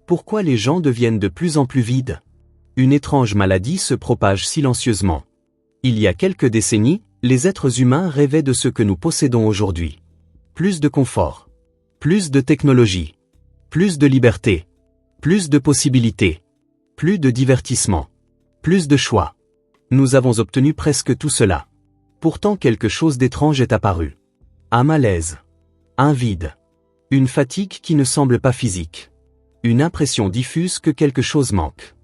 Pourquoi les gens deviennent de plus en plus vides? Une étrange maladie se propage silencieusement. Il y a quelques décennies, les êtres humains rêvaient de ce que nous possédons aujourd'hui. Plus de confort. Plus de technologie. Plus de liberté. Plus de possibilités. Plus de divertissement. Plus de choix. Nous avons obtenu presque tout cela. Pourtant quelque chose d'étrange est apparu. Un malaise. Un vide. Une fatigue qui ne semble pas physique. Une impression diffuse que quelque chose manque.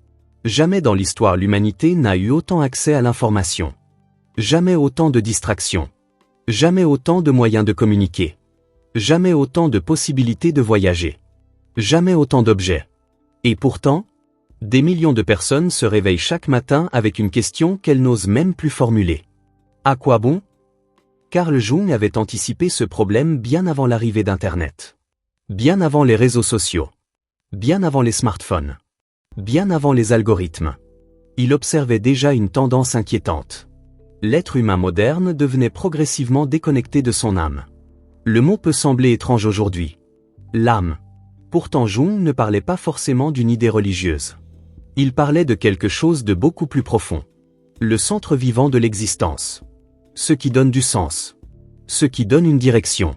Jamais dans l'histoire l'humanité n'a eu autant accès à l'information. Jamais autant de distractions. Jamais autant de moyens de communiquer. Jamais autant de possibilités de voyager. Jamais autant d'objets. Et pourtant, des millions de personnes se réveillent chaque matin avec une question qu'elles n'osent même plus formuler. À quoi bon? Carl Jung avait anticipé ce problème bien avant l'arrivée d'Internet. Bien avant les réseaux sociaux. Bien avant les smartphones. Bien avant les algorithmes. Il observait déjà une tendance inquiétante. L'être humain moderne devenait progressivement déconnecté de son âme. Le mot peut sembler étrange aujourd'hui. L'âme. Pourtant Jung ne parlait pas forcément d'une idée religieuse. Il parlait de quelque chose de beaucoup plus profond. Le centre vivant de l'existence. Ce qui donne du sens. Ce qui donne une direction.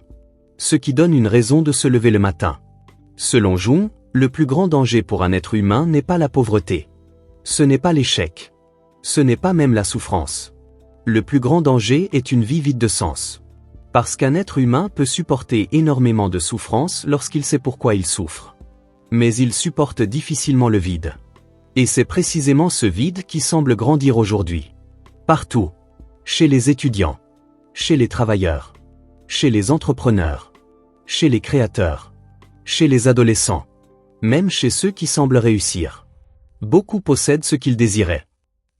Ce qui donne une raison de se lever le matin. Selon Jung, le plus grand danger pour un être humain n'est pas la pauvreté. Ce n'est pas l'échec. Ce n'est pas même la souffrance. Le plus grand danger est une vie vide de sens. Parce qu'un être humain peut supporter énormément de souffrance lorsqu'il sait pourquoi il souffre. Mais il supporte difficilement le vide. Et c'est précisément ce vide qui semble grandir aujourd'hui. Partout. Chez les étudiants. Chez les travailleurs. Chez les entrepreneurs. Chez les créateurs. Chez les adolescents. Même chez ceux qui semblent réussir. Beaucoup possèdent ce qu'ils désiraient.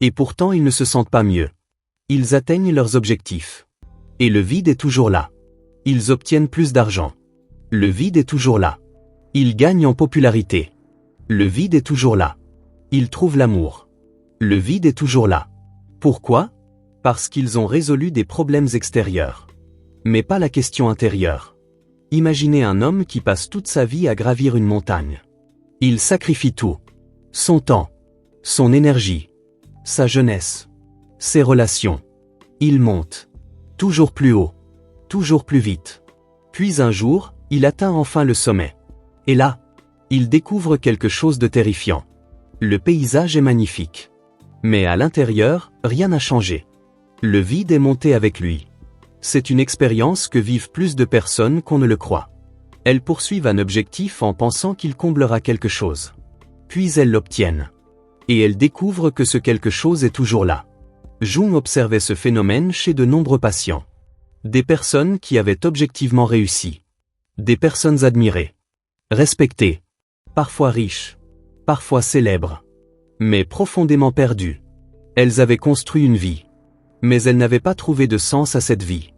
Et pourtant ils ne se sentent pas mieux. Ils atteignent leurs objectifs. Et le vide est toujours là. Ils obtiennent plus d'argent. Le vide est toujours là. Ils gagnent en popularité. Le vide est toujours là. Ils trouvent l'amour. Le vide est toujours là. Pourquoi? Parce qu'ils ont résolu des problèmes extérieurs. Mais pas la question intérieure. Imaginez un homme qui passe toute sa vie à gravir une montagne. Il sacrifie tout. Son temps. Son énergie. Sa jeunesse. Ses relations. Il monte. Toujours plus haut. Toujours plus vite. Puis un jour, il atteint enfin le sommet. Et là, il découvre quelque chose de terrifiant. Le paysage est magnifique. Mais à l'intérieur, rien n'a changé. Le vide est monté avec lui. C'est une expérience que vivent plus de personnes qu'on ne le croit. Elles poursuivent un objectif en pensant qu'il comblera quelque chose. Puis elles l'obtiennent. Et elles découvrent que ce quelque chose est toujours là. Jung observait ce phénomène chez de nombreux patients. Des personnes qui avaient objectivement réussi. Des personnes admirées. Respectées. Parfois riches. Parfois célèbres. Mais profondément perdues. Elles avaient construit une vie. Mais elles n'avaient pas trouvé de sens à cette vie.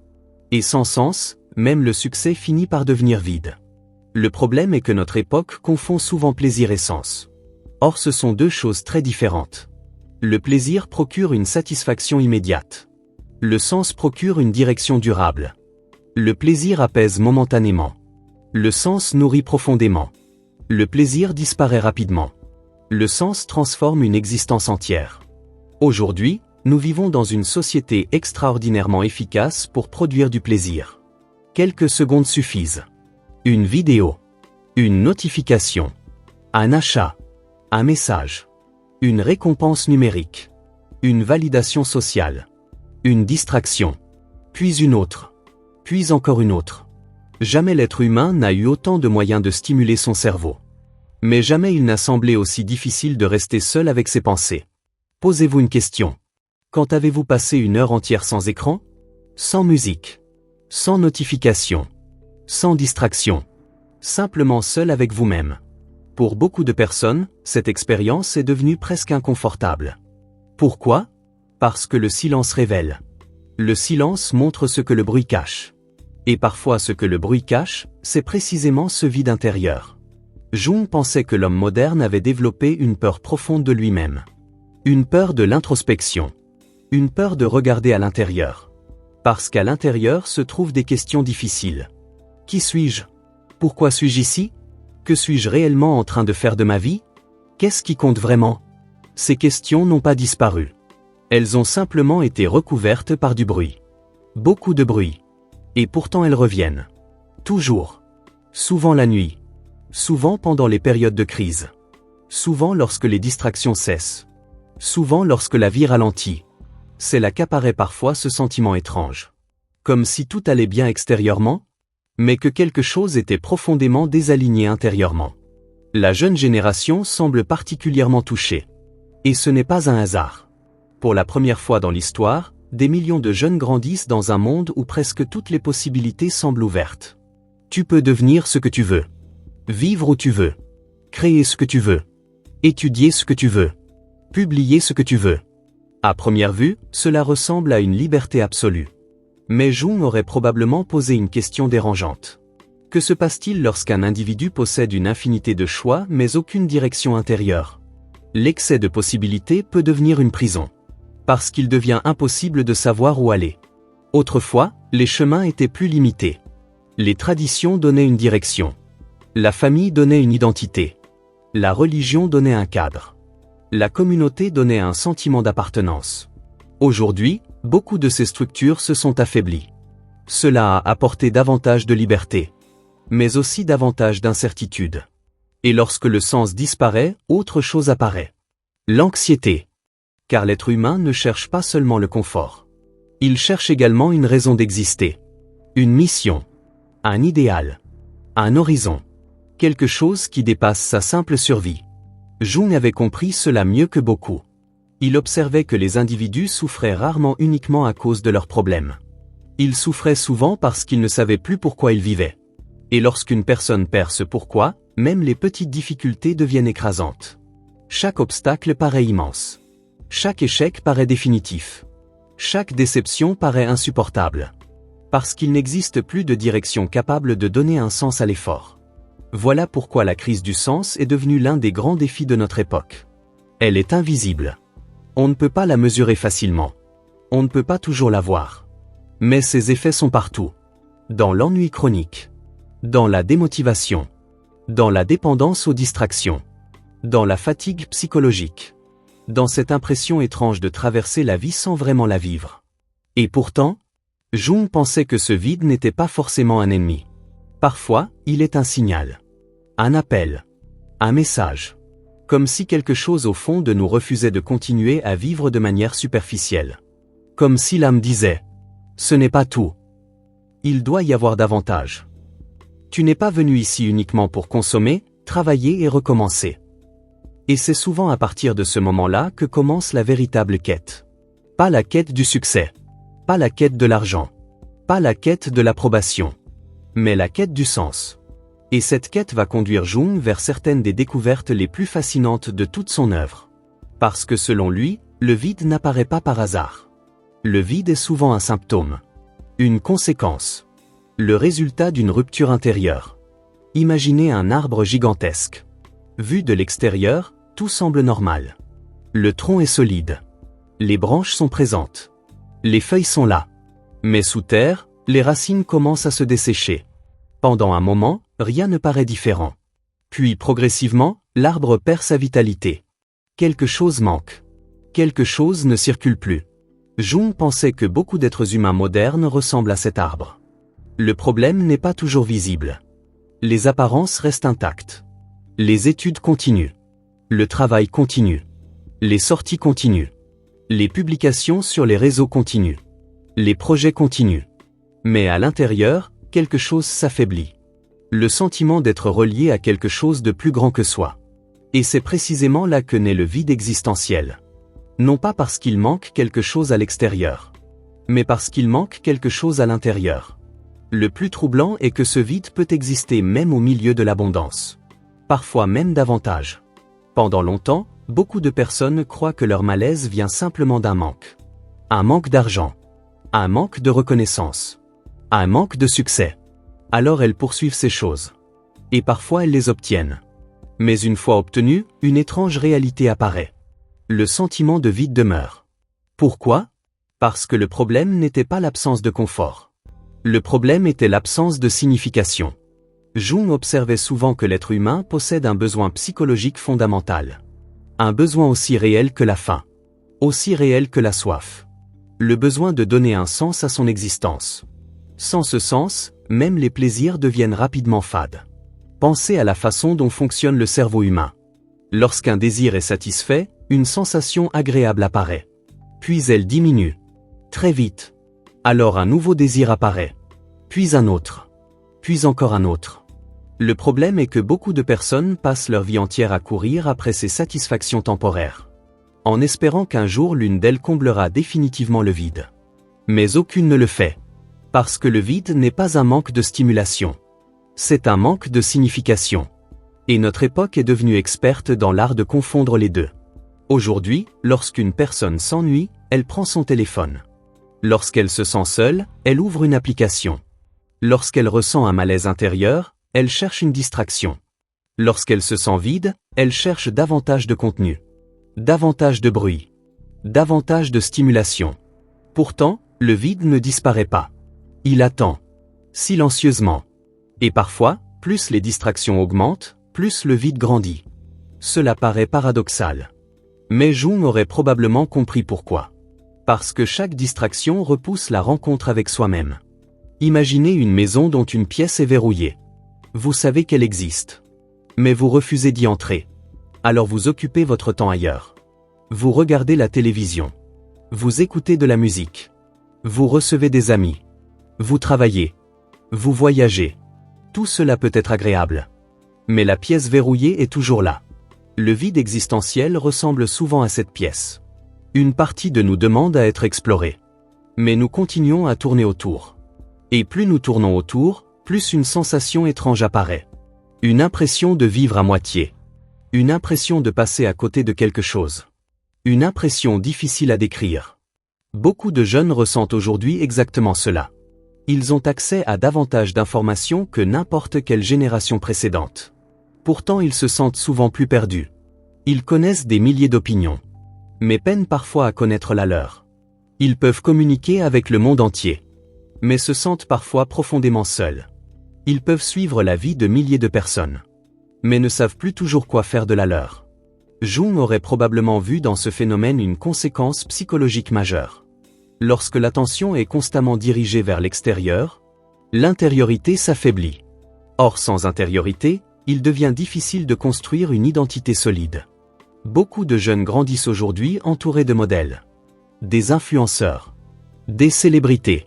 Et sans sens, même le succès finit par devenir vide. Le problème est que notre époque confond souvent plaisir et sens. Or ce sont deux choses très différentes. Le plaisir procure une satisfaction immédiate. Le sens procure une direction durable. Le plaisir apaise momentanément. Le sens nourrit profondément. Le plaisir disparaît rapidement. Le sens transforme une existence entière. Aujourd'hui, nous vivons dans une société extraordinairement efficace pour produire du plaisir. Quelques secondes suffisent. Une vidéo. Une notification. Un achat. Un message. Une récompense numérique. Une validation sociale. Une distraction. Puis une autre. Puis encore une autre. Jamais l'être humain n'a eu autant de moyens de stimuler son cerveau. Mais jamais il n'a semblé aussi difficile de rester seul avec ses pensées. Posez-vous une question. Quand avez-vous passé une heure entière sans écran? Sans musique. Sans notification. Sans distraction. Simplement seul avec vous-même. Pour beaucoup de personnes, cette expérience est devenue presque inconfortable. Pourquoi? Parce que le silence révèle. Le silence montre ce que le bruit cache. Et parfois ce que le bruit cache, c'est précisément ce vide intérieur. Jung pensait que l'homme moderne avait développé une peur profonde de lui-même. Une peur de l'introspection. Une peur de regarder à l'intérieur. Parce qu'à l'intérieur se trouvent des questions difficiles. Qui suis-je? Pourquoi suis-je ici? Que suis-je réellement en train de faire de ma vie? Qu'est-ce qui compte vraiment? Ces questions n'ont pas disparu. Elles ont simplement été recouvertes par du bruit. Beaucoup de bruit. Et pourtant elles reviennent. Toujours. Souvent la nuit. Souvent pendant les périodes de crise. Souvent lorsque les distractions cessent. Souvent lorsque la vie ralentit. C'est là qu'apparaît parfois ce sentiment étrange. Comme si tout allait bien extérieurement, mais que quelque chose était profondément désaligné intérieurement. La jeune génération semble particulièrement touchée. Et ce n'est pas un hasard. Pour la première fois dans l'histoire, des millions de jeunes grandissent dans un monde où presque toutes les possibilités semblent ouvertes. Tu peux devenir ce que tu veux. Vivre où tu veux. Créer ce que tu veux. Étudier ce que tu veux. Publier ce que tu veux. À première vue, cela ressemble à une liberté absolue. Mais Jung aurait probablement posé une question dérangeante. Que se passe-t-il lorsqu'un individu possède une infinité de choix mais aucune direction intérieure? L'excès de possibilités peut devenir une prison. Parce qu'il devient impossible de savoir où aller. Autrefois, les chemins étaient plus limités. Les traditions donnaient une direction. La famille donnait une identité. La religion donnait un cadre. La communauté donnait un sentiment d'appartenance. Aujourd'hui, beaucoup de ces structures se sont affaiblies. Cela a apporté davantage de liberté, mais aussi davantage d'incertitude. Et lorsque le sens disparaît, autre chose apparaît. L'anxiété. Car l'être humain ne cherche pas seulement le confort. Il cherche également une raison d'exister. Une mission. Un idéal. Un horizon. Quelque chose qui dépasse sa simple survie. Jung avait compris cela mieux que beaucoup. Il observait que les individus souffraient rarement uniquement à cause de leurs problèmes. Ils souffraient souvent parce qu'ils ne savaient plus pourquoi ils vivaient. Et lorsqu'une personne perd ce pourquoi, même les petites difficultés deviennent écrasantes. Chaque obstacle paraît immense. Chaque échec paraît définitif. Chaque déception paraît insupportable. Parce qu'il n'existe plus de direction capable de donner un sens à l'effort. Voilà pourquoi la crise du sens est devenue l'un des grands défis de notre époque. Elle est invisible. On ne peut pas la mesurer facilement. On ne peut pas toujours la voir. Mais ses effets sont partout. Dans l'ennui chronique. Dans la démotivation. Dans la dépendance aux distractions. Dans la fatigue psychologique. Dans cette impression étrange de traverser la vie sans vraiment la vivre. Et pourtant, Jung pensait que ce vide n'était pas forcément un ennemi. Parfois, il est un signal. Un appel. Un message. Comme si quelque chose au fond de nous refusait de continuer à vivre de manière superficielle. Comme si l'âme disait « Ce n'est pas tout. Il doit y avoir davantage. Tu n'es pas venu ici uniquement pour consommer, travailler et recommencer. » Et c'est souvent à partir de ce moment-là que commence la véritable quête. Pas la quête du succès. Pas la quête de l'argent. Pas la quête de l'approbation. Mais la quête du sens. Et cette quête va conduire Jung vers certaines des découvertes les plus fascinantes de toute son œuvre. Parce que selon lui, le vide n'apparaît pas par hasard. Le vide est souvent un symptôme. Une conséquence. Le résultat d'une rupture intérieure. Imaginez un arbre gigantesque. Vu de l'extérieur, tout semble normal. Le tronc est solide. Les branches sont présentes. Les feuilles sont là. Mais sous terre, les racines commencent à se dessécher. Pendant un moment, rien ne paraît différent. Puis progressivement, l'arbre perd sa vitalité. Quelque chose manque. Quelque chose ne circule plus. Jung pensait que beaucoup d'êtres humains modernes ressemblent à cet arbre. Le problème n'est pas toujours visible. Les apparences restent intactes. Les études continuent. Le travail continue. Les sorties continuent. Les publications sur les réseaux continuent. Les projets continuent. Mais à l'intérieur, quelque chose s'affaiblit. Le sentiment d'être relié à quelque chose de plus grand que soi. Et c'est précisément là que naît le vide existentiel. Non pas parce qu'il manque quelque chose à l'extérieur, mais parce qu'il manque quelque chose à l'intérieur. Le plus troublant est que ce vide peut exister même au milieu de l'abondance. Parfois même davantage. Pendant longtemps, beaucoup de personnes croient que leur malaise vient simplement d'un manque. Un manque d'argent. Un manque de reconnaissance. Un manque de succès. Alors elles poursuivent ces choses. Et parfois elles les obtiennent. Mais une fois obtenues, une étrange réalité apparaît. Le sentiment de vide demeure. Pourquoi? Parce que le problème n'était pas l'absence de confort. Le problème était l'absence de signification. Jung observait souvent que l'être humain possède un besoin psychologique fondamental. Un besoin aussi réel que la faim. Aussi réel que la soif. Le besoin de donner un sens à son existence. Sans ce sens, même les plaisirs deviennent rapidement fades. Pensez à la façon dont fonctionne le cerveau humain. Lorsqu'un désir est satisfait, une sensation agréable apparaît. Puis elle diminue. Très vite. Alors un nouveau désir apparaît. Puis un autre. Puis encore un autre. Le problème est que beaucoup de personnes passent leur vie entière à courir après ces satisfactions temporaires. En espérant qu'un jour l'une d'elles comblera définitivement le vide. Mais aucune ne le fait. Parce que le vide n'est pas un manque de stimulation. C'est un manque de signification. Et notre époque est devenue experte dans l'art de confondre les deux. Aujourd'hui, lorsqu'une personne s'ennuie, elle prend son téléphone. Lorsqu'elle se sent seule, elle ouvre une application. Lorsqu'elle ressent un malaise intérieur, elle cherche une distraction. Lorsqu'elle se sent vide, elle cherche davantage de contenu. Davantage de bruit. Davantage de stimulation. Pourtant, le vide ne disparaît pas. Il attend. Silencieusement. Et parfois, plus les distractions augmentent, plus le vide grandit. Cela paraît paradoxal. Mais Jung aurait probablement compris pourquoi. Parce que chaque distraction repousse la rencontre avec soi-même. Imaginez une maison dont une pièce est verrouillée. Vous savez qu'elle existe. Mais vous refusez d'y entrer. Alors vous occupez votre temps ailleurs. Vous regardez la télévision. Vous écoutez de la musique. Vous recevez des amis. Vous travaillez. Vous voyagez. Tout cela peut être agréable. Mais la pièce verrouillée est toujours là. Le vide existentiel ressemble souvent à cette pièce. Une partie de nous demande à être explorée. Mais nous continuons à tourner autour. Et plus nous tournons autour, plus une sensation étrange apparaît. Une impression de vivre à moitié. Une impression de passer à côté de quelque chose. Une impression difficile à décrire. Beaucoup de jeunes ressentent aujourd'hui exactement cela. Ils ont accès à davantage d'informations que n'importe quelle génération précédente. Pourtant ils se sentent souvent plus perdus. Ils connaissent des milliers d'opinions. Mais peinent parfois à connaître la leur. Ils peuvent communiquer avec le monde entier. Mais se sentent parfois profondément seuls. Ils peuvent suivre la vie de milliers de personnes. Mais ne savent plus toujours quoi faire de la leur. Jung aurait probablement vu dans ce phénomène une conséquence psychologique majeure. Lorsque l'attention est constamment dirigée vers l'extérieur, l'intériorité s'affaiblit. Or sans intériorité, il devient difficile de construire une identité solide. Beaucoup de jeunes grandissent aujourd'hui entourés de modèles. Des influenceurs. Des célébrités.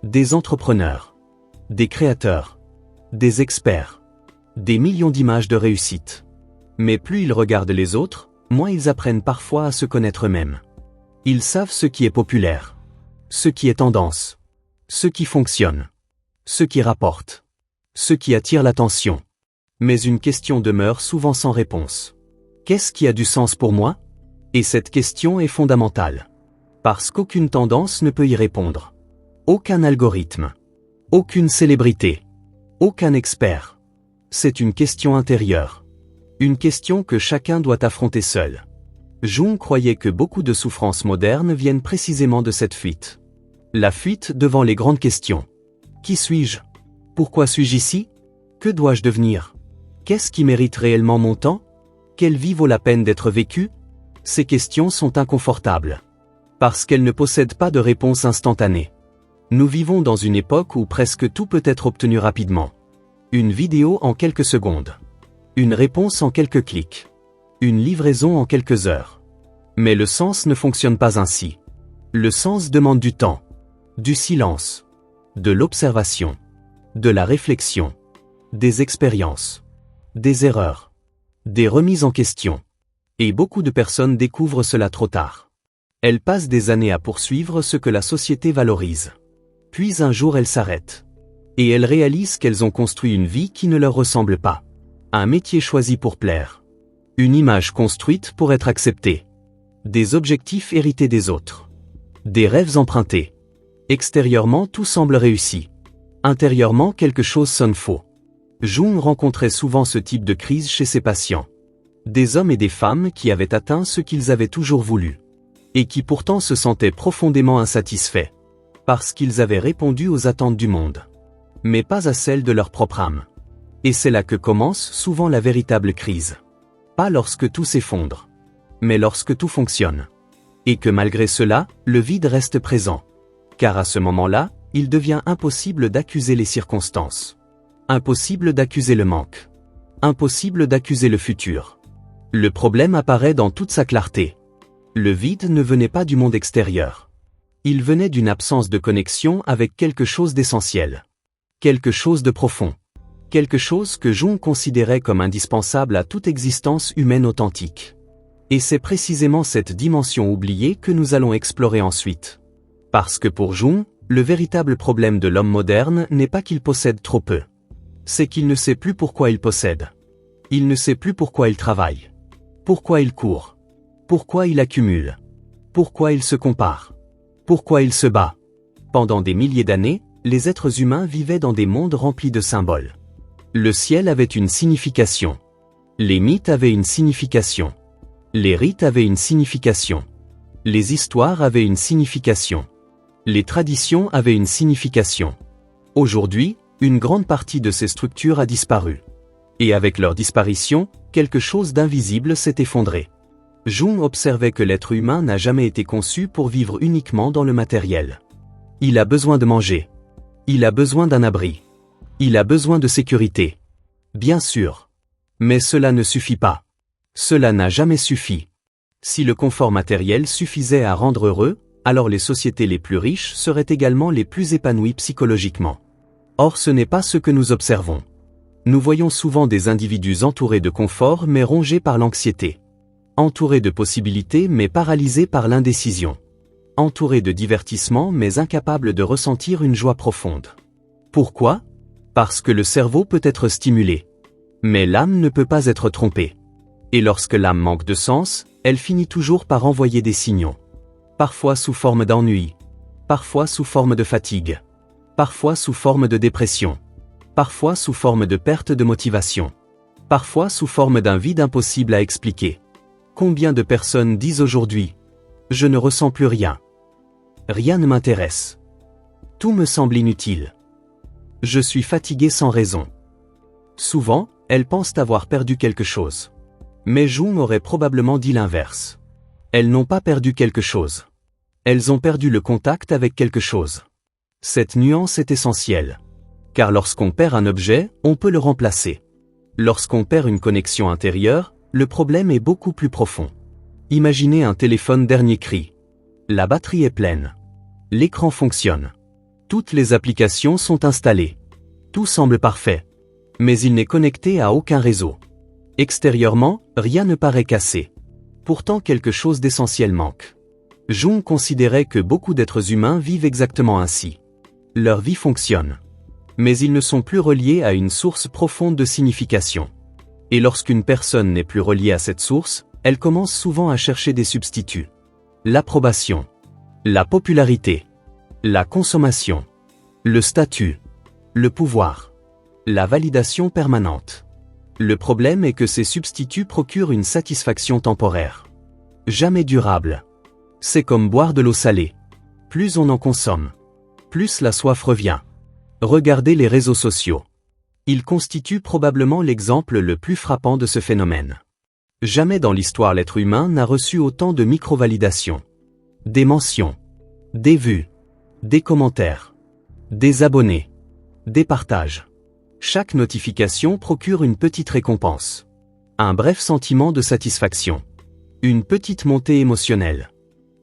Des entrepreneurs. Des créateurs. Des experts. Des millions d'images de réussite. Mais plus ils regardent les autres, moins ils apprennent parfois à se connaître eux-mêmes. Ils savent ce qui est populaire. Ce qui est tendance. Ce qui fonctionne. Ce qui rapporte. Ce qui attire l'attention. Mais une question demeure souvent sans réponse. Qu'est-ce qui a du sens pour moi? Et cette question est fondamentale. Parce qu'aucune tendance ne peut y répondre. Aucun algorithme. Aucune célébrité. Aucun expert. C'est une question intérieure. Une question que chacun doit affronter seul. Jung croyait que beaucoup de souffrances modernes viennent précisément de cette fuite. La fuite devant les grandes questions. Qui suis-je? Pourquoi suis-je ici? Que dois-je devenir? Qu'est-ce qui mérite réellement mon temps? Quelle vie vaut la peine d'être vécue? Ces questions sont inconfortables. Parce qu'elles ne possèdent pas de réponse instantanée. Nous vivons dans une époque où presque tout peut être obtenu rapidement. Une vidéo en quelques secondes. Une réponse en quelques clics. Une livraison en quelques heures. Mais le sens ne fonctionne pas ainsi. Le sens demande du temps. Du silence. De l'observation. De la réflexion. Des expériences. Des erreurs. Des remises en question. Et beaucoup de personnes découvrent cela trop tard. Elles passent des années à poursuivre ce que la société valorise. Puis un jour elles s'arrêtent. Et elles réalisent qu'elles ont construit une vie qui ne leur ressemble pas. Un métier choisi pour plaire. Une image construite pour être acceptée. Des objectifs hérités des autres. Des rêves empruntés. Extérieurement tout semble réussi. Intérieurement quelque chose sonne faux. Jung rencontrait souvent ce type de crise chez ses patients. Des hommes et des femmes qui avaient atteint ce qu'ils avaient toujours voulu. Et qui pourtant se sentaient profondément insatisfaits. Parce qu'ils avaient répondu aux attentes du monde. Mais pas à celles de leur propre âme. Et c'est là que commence souvent la véritable crise. Pas lorsque tout s'effondre, mais lorsque tout fonctionne. Et que malgré cela, le vide reste présent. Car à ce moment-là, il devient impossible d'accuser les circonstances. Impossible d'accuser le manque. Impossible d'accuser le futur. Le problème apparaît dans toute sa clarté. Le vide ne venait pas du monde extérieur. Il venait d'une absence de connexion avec quelque chose d'essentiel. Quelque chose de profond. Quelque chose que Jung considérait comme indispensable à toute existence humaine authentique. Et c'est précisément cette dimension oubliée que nous allons explorer ensuite. Parce que pour Jung, le véritable problème de l'homme moderne n'est pas qu'il possède trop peu. C'est qu'il ne sait plus pourquoi il possède. Il ne sait plus pourquoi il travaille. Pourquoi il court. Pourquoi il accumule. Pourquoi il se compare. Pourquoi il se bat. Pendant des milliers d'années, les êtres humains vivaient dans des mondes remplis de symboles. Le ciel avait une signification. Les mythes avaient une signification. Les rites avaient une signification. Les histoires avaient une signification. Les traditions avaient une signification. Aujourd'hui, une grande partie de ces structures a disparu. Et avec leur disparition, quelque chose d'invisible s'est effondré. Jung observait que l'être humain n'a jamais été conçu pour vivre uniquement dans le matériel. Il a besoin de manger. Il a besoin d'un abri. Il a besoin de sécurité. Bien sûr. Mais cela ne suffit pas. Cela n'a jamais suffi. Si le confort matériel suffisait à rendre heureux, alors les sociétés les plus riches seraient également les plus épanouies psychologiquement. Or ce n'est pas ce que nous observons. Nous voyons souvent des individus entourés de confort mais rongés par l'anxiété. Entourés de possibilités mais paralysés par l'indécision. Entourés de divertissements mais incapables de ressentir une joie profonde. Pourquoi ? Parce que le cerveau peut être stimulé. Mais l'âme ne peut pas être trompée. Et lorsque l'âme manque de sens, elle finit toujours par envoyer des signaux. Parfois sous forme d'ennui. Parfois sous forme de fatigue. Parfois sous forme de dépression. Parfois sous forme de perte de motivation. Parfois sous forme d'un vide impossible à expliquer. Combien de personnes disent aujourd'hui « Je ne ressens plus rien. Rien ne m'intéresse. Tout me semble inutile. Je suis fatigué sans raison. » Souvent, elles pensent avoir perdu quelque chose. Mais Jung aurait probablement dit l'inverse. Elles n'ont pas perdu quelque chose. Elles ont perdu le contact avec quelque chose. Cette nuance est essentielle. Car lorsqu'on perd un objet, on peut le remplacer. Lorsqu'on perd une connexion intérieure, le problème est beaucoup plus profond. Imaginez un téléphone dernier cri. La batterie est pleine. L'écran fonctionne. Toutes les applications sont installées. Tout semble parfait. Mais il n'est connecté à aucun réseau. Extérieurement, rien ne paraît cassé. Pourtant quelque chose d'essentiel manque. Jung considérait que beaucoup d'êtres humains vivent exactement ainsi. Leur vie fonctionne. Mais ils ne sont plus reliés à une source profonde de signification. Et lorsqu'une personne n'est plus reliée à cette source, elle commence souvent à chercher des substituts. L'approbation. La popularité. La consommation. Le statut. Le pouvoir. La validation permanente. Le problème est que ces substituts procurent une satisfaction temporaire. Jamais durable. C'est comme boire de l'eau salée. Plus on en consomme, plus la soif revient. Regardez les réseaux sociaux. Ils constituent probablement l'exemple le plus frappant de ce phénomène. Jamais dans l'histoire l'être humain n'a reçu autant de micro-validations. Des mentions. Des vues. Des commentaires. Des abonnés. Des partages. Chaque notification procure une petite récompense. Un bref sentiment de satisfaction. Une petite montée émotionnelle.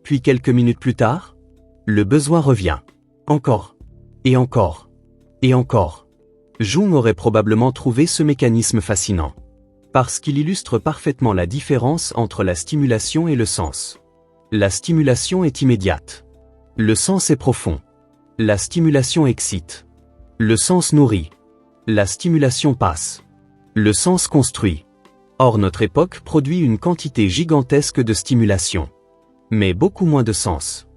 Puis quelques minutes plus tard, le besoin revient. Encore. Et encore. Et encore. Jung aurait probablement trouvé ce mécanisme fascinant. Parce qu'il illustre parfaitement la différence entre la stimulation et le sens. La stimulation est immédiate. Le sens est profond. La stimulation excite. Le sens nourrit. La stimulation passe. Le sens construit. Or notre époque produit une quantité gigantesque de stimulation. Mais beaucoup moins de sens.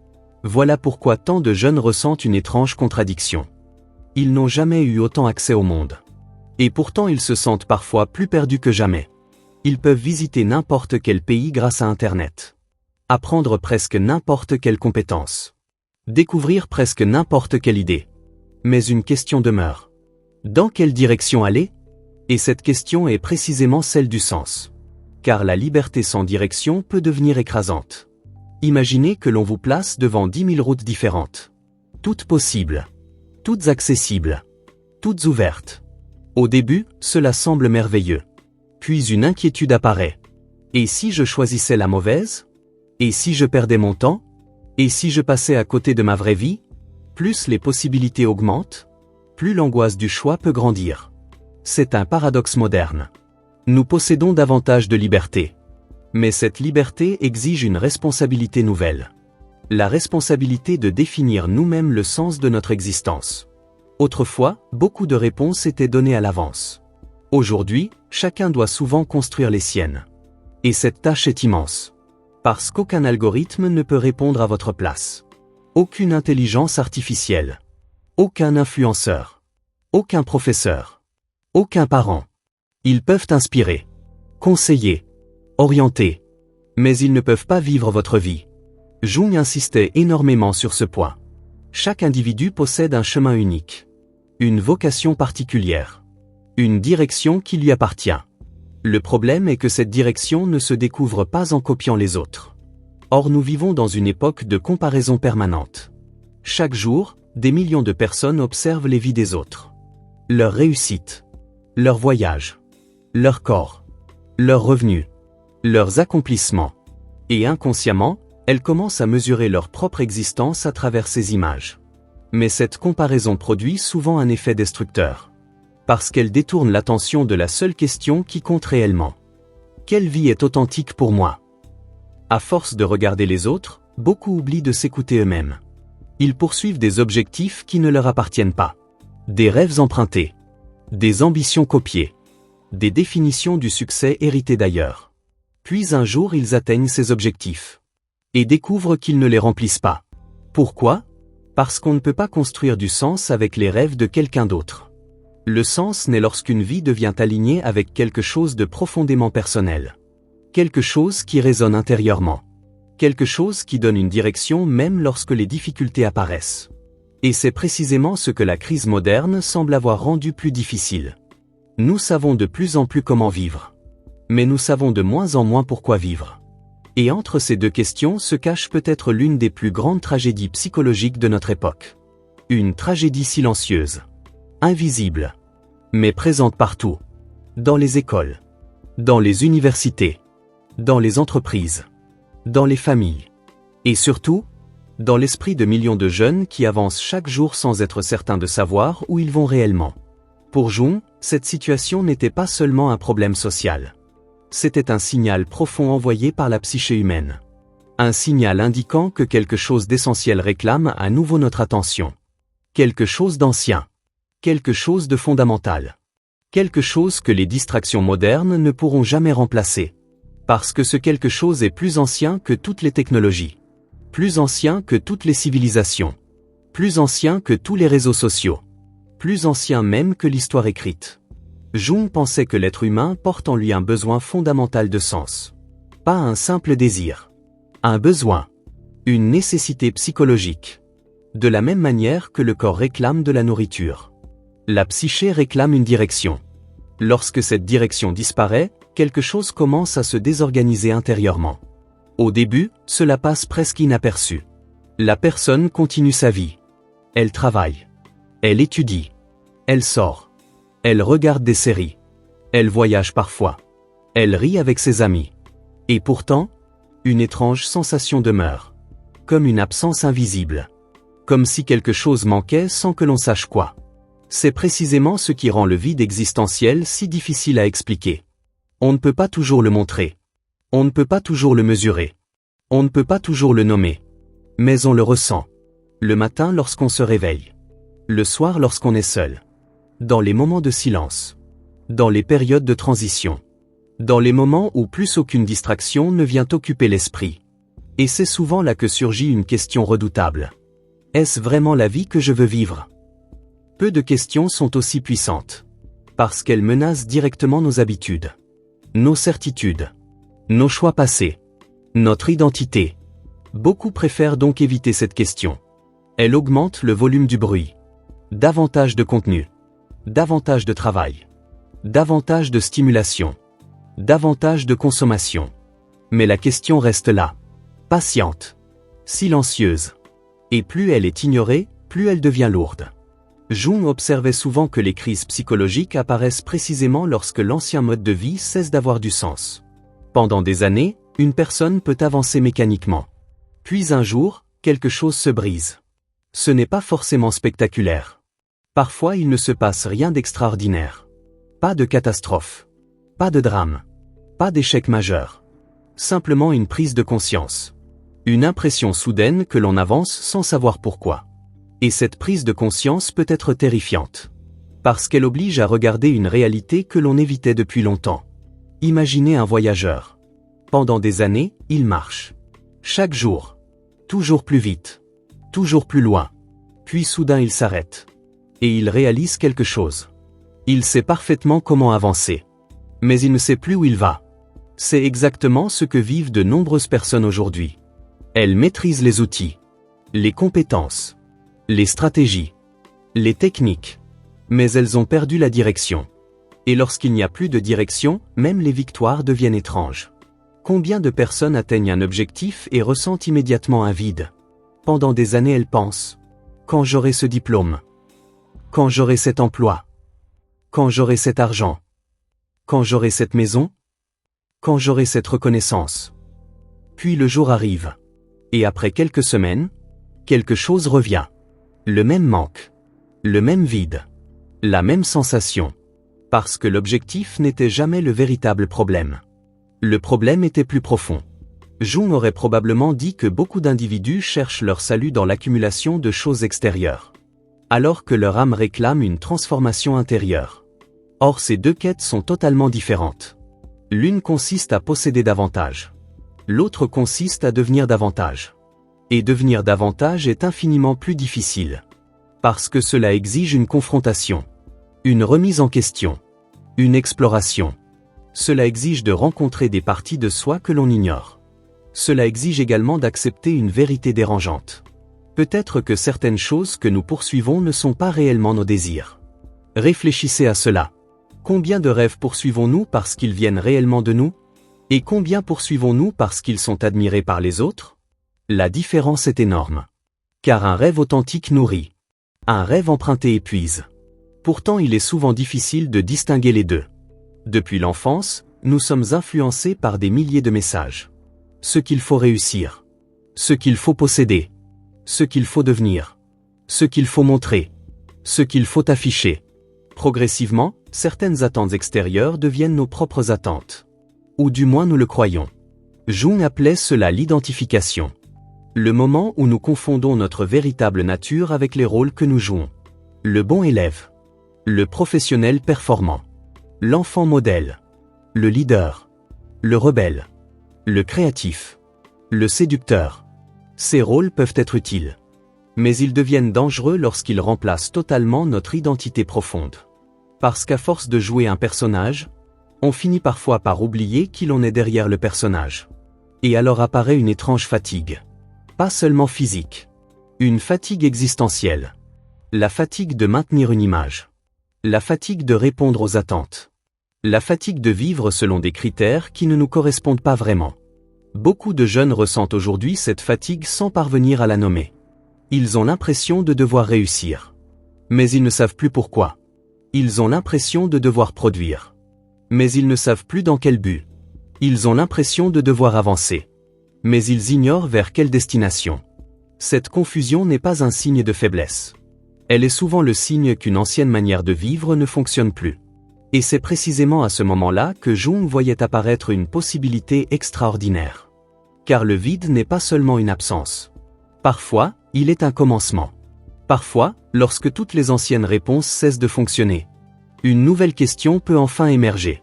Voilà pourquoi tant de jeunes ressentent une étrange contradiction. Ils n'ont jamais eu autant accès au monde. Et pourtant ils se sentent parfois plus perdus que jamais. Ils peuvent visiter n'importe quel pays grâce à Internet. Apprendre presque n'importe quelle compétence. Découvrir presque n'importe quelle idée. Mais une question demeure. Dans quelle direction aller ? Et cette question est précisément celle du sens. Car la liberté sans direction peut devenir écrasante. Imaginez que l'on vous place devant 10 000 routes différentes. Toutes possibles. Toutes accessibles. Toutes ouvertes. Au début, cela semble merveilleux. Puis une inquiétude apparaît. Et si je choisissais la mauvaise? Et si je perdais mon temps? Et si je passais à côté de ma vraie vie? Plus les possibilités augmentent, plus l'angoisse du choix peut grandir. C'est un paradoxe moderne. Nous possédons davantage de liberté. Mais cette liberté exige une responsabilité nouvelle. La responsabilité de définir nous-mêmes le sens de notre existence. Autrefois, beaucoup de réponses étaient données à l'avance. Aujourd'hui, chacun doit souvent construire les siennes. Et cette tâche est immense. Parce qu'aucun algorithme ne peut répondre à votre place. Aucune intelligence artificielle. Aucun influenceur. Aucun professeur. Aucun parent. Ils peuvent inspirer, conseiller, orienter. Mais ils ne peuvent pas vivre votre vie. Jung insistait énormément sur ce point. Chaque individu possède un chemin unique. Une vocation particulière. Une direction qui lui appartient. Le problème est que cette direction ne se découvre pas en copiant les autres. Or nous vivons dans une époque de comparaison permanente. Chaque jour, des millions de personnes observent les vies des autres. Leur réussite. Leurs voyages. Leur corps. Leurs revenus. Leurs accomplissements. Et inconsciemment, elles commencent à mesurer leur propre existence à travers ces images. Mais cette comparaison produit souvent un effet destructeur. Parce qu'elle détourne l'attention de la seule question qui compte réellement. Quelle vie est authentique pour moi? À force de regarder les autres, beaucoup oublient de s'écouter eux-mêmes. Ils poursuivent des objectifs qui ne leur appartiennent pas. Des rêves empruntés. Des ambitions copiées. Des définitions du succès héritées d'ailleurs. Puis un jour ils atteignent ces objectifs. Et découvrent qu'ils ne les remplissent pas. Pourquoi? Parce qu'on ne peut pas construire du sens avec les rêves de quelqu'un d'autre. Le sens naît lorsqu'une vie devient alignée avec quelque chose de profondément personnel. Quelque chose qui résonne intérieurement. Quelque chose qui donne une direction même lorsque les difficultés apparaissent. Et c'est précisément ce que la crise moderne semble avoir rendu plus difficile. Nous savons de plus en plus comment vivre. Mais nous savons de moins en moins pourquoi vivre. Et entre ces deux questions se cache peut-être l'une des plus grandes tragédies psychologiques de notre époque. Une tragédie silencieuse. Invisible. Mais présente partout. Dans les écoles. Dans les universités. Dans les entreprises. Dans les familles. Et surtout, dans l'esprit de millions de jeunes qui avancent chaque jour sans être certains de savoir où ils vont réellement. Pour Jung, cette situation n'était pas seulement un problème social. C'était un signal profond envoyé par la psyché humaine. Un signal indiquant que quelque chose d'essentiel réclame à nouveau notre attention. Quelque chose d'ancien. Quelque chose de fondamental. Quelque chose que les distractions modernes ne pourront jamais remplacer. Parce que ce quelque chose est plus ancien que toutes les technologies. Plus ancien que toutes les civilisations. Plus ancien que tous les réseaux sociaux. Plus ancien même que l'histoire écrite. Jung pensait que l'être humain porte en lui un besoin fondamental de sens. Pas un simple désir. Un besoin. Une nécessité psychologique. De la même manière que le corps réclame de la nourriture. La psyché réclame une direction. Lorsque cette direction disparaît, quelque chose commence à se désorganiser intérieurement. Au début, cela passe presque inaperçu. La personne continue sa vie. Elle travaille. Elle étudie. Elle sort. Elle regarde des séries. Elle voyage parfois. Elle rit avec ses amis. Et pourtant, une étrange sensation demeure. Comme une absence invisible. Comme si quelque chose manquait sans que l'on sache quoi. C'est précisément ce qui rend le vide existentiel si difficile à expliquer. On ne peut pas toujours le montrer. On ne peut pas toujours le mesurer. On ne peut pas toujours le nommer. Mais on le ressent. Le matin lorsqu'on se réveille. Le soir lorsqu'on est seul. Dans les moments de silence. Dans les périodes de transition. Dans les moments où plus aucune distraction ne vient occuper l'esprit. Et c'est souvent là que surgit une question redoutable. Est-ce vraiment la vie que je veux vivre? Peu de questions sont aussi puissantes. Parce qu'elles menacent directement nos habitudes. Nos certitudes. Nos choix passés. Notre identité. Beaucoup préfèrent donc éviter cette question. Elle augmente le volume du bruit. Davantage de contenu. Davantage de travail. davantage de stimulation, davantage de consommation. Mais la question reste là. Patiente, silencieuse. Et plus elle est ignorée, plus elle devient lourde. Jung observait souvent que les crises psychologiques apparaissent précisément lorsque l'ancien mode de vie cesse d'avoir du sens. Pendant des années, une personne peut avancer mécaniquement. Puis un jour, quelque chose se brise. Ce n'est pas forcément spectaculaire. Parfois il ne se passe rien d'extraordinaire. Pas de catastrophe. Pas de drame. Pas d'échec majeur. Simplement une prise de conscience. Une impression soudaine que l'on avance sans savoir pourquoi. Et cette prise de conscience peut être terrifiante. Parce qu'elle oblige à regarder une réalité que l'on évitait depuis longtemps. Imaginez un voyageur. Pendant des années, il marche. Chaque jour. Toujours plus vite. Toujours plus loin. Puis soudain il s'arrête. Et il réalise quelque chose. Il sait parfaitement comment avancer. Mais il ne sait plus où il va. C'est exactement ce que vivent de nombreuses personnes aujourd'hui. Elles maîtrisent les outils, les compétences, les stratégies, les techniques. Mais elles ont perdu la direction. Et lorsqu'il n'y a plus de direction, même les victoires deviennent étranges. Combien de personnes atteignent un objectif et ressentent immédiatement un vide? Pendant des années elles pensent: quand j'aurai ce diplôme? Quand j'aurai cet emploi? Quand j'aurai cet argent? Quand j'aurai cette maison? Quand j'aurai cette reconnaissance? Puis le jour arrive. Et après quelques semaines, quelque chose revient. Le même manque. Le même vide. La même sensation. Parce que l'objectif n'était jamais le véritable problème. Le problème était plus profond. Jung aurait probablement dit que beaucoup d'individus cherchent leur salut dans l'accumulation de choses extérieures. Alors que leur âme réclame une transformation intérieure. Or ces deux quêtes sont totalement différentes. L'une consiste à posséder davantage. L'autre consiste à devenir davantage. Et devenir davantage est infiniment plus difficile. Parce que cela exige une confrontation. Une remise en question. Une exploration. Cela exige de rencontrer des parties de soi que l'on ignore. Cela exige également d'accepter une vérité dérangeante. Peut-être que certaines choses que nous poursuivons ne sont pas réellement nos désirs. Réfléchissez à cela. Combien de rêves poursuivons-nous parce qu'ils viennent réellement de nous? Et combien poursuivons-nous parce qu'ils sont admirés par les autres? La différence est énorme. Car un rêve authentique nourrit. Un rêve emprunté épuise. Pourtant il est souvent difficile de distinguer les deux. Depuis l'enfance, nous sommes influencés par des milliers de messages. Ce qu'il faut réussir. Ce qu'il faut posséder. Ce qu'il faut devenir. Ce qu'il faut montrer. Ce qu'il faut afficher. Progressivement, certaines attentes extérieures deviennent nos propres attentes. Ou du moins nous le croyons. Jung appelait cela l'identification. Le moment où nous confondons notre véritable nature avec les rôles que nous jouons. Le bon élève. Le professionnel performant. L'enfant modèle. Le leader. Le rebelle. Le créatif. Le séducteur. Ces rôles peuvent être utiles. Mais ils deviennent dangereux lorsqu'ils remplacent totalement notre identité profonde. Parce qu'à force de jouer un personnage, on finit parfois par oublier qui l'on est derrière le personnage. Et alors apparaît une étrange fatigue. Pas seulement physique. Une fatigue existentielle. La fatigue de maintenir une image. La fatigue de répondre aux attentes. La fatigue de vivre selon des critères qui ne nous correspondent pas vraiment. Beaucoup de jeunes ressentent aujourd'hui cette fatigue sans parvenir à la nommer. Ils ont l'impression de devoir réussir. Mais ils ne savent plus pourquoi. Ils ont l'impression de devoir produire. Mais ils ne savent plus dans quel but. Ils ont l'impression de devoir avancer. Mais ils ignorent vers quelle destination. Cette confusion n'est pas un signe de faiblesse. Elle est souvent le signe qu'une ancienne manière de vivre ne fonctionne plus. Et c'est précisément à ce moment-là que Jung voyait apparaître une possibilité extraordinaire. Car le vide n'est pas seulement une absence. Parfois, il est un commencement. Parfois, lorsque toutes les anciennes réponses cessent de fonctionner, une nouvelle question peut enfin émerger.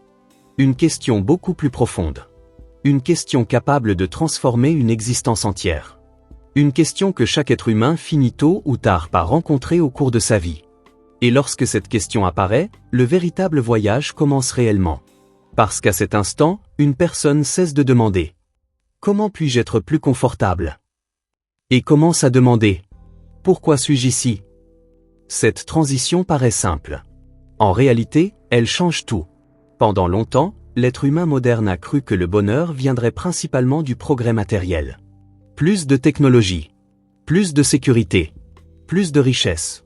Une question beaucoup plus profonde. Une question capable de transformer une existence entière. Une question que chaque être humain finit tôt ou tard par rencontrer au cours de sa vie. Et lorsque cette question apparaît, le véritable voyage commence réellement. Parce qu'à cet instant, une personne cesse de demander « Comment puis-je être plus confortable ?» et commence à demander « Pourquoi suis-je ici ?» Cette transition paraît simple. En réalité, elle change tout. Pendant longtemps, l'être humain moderne a cru que le bonheur viendrait principalement du progrès matériel. Plus de technologie, plus de sécurité, plus de richesse,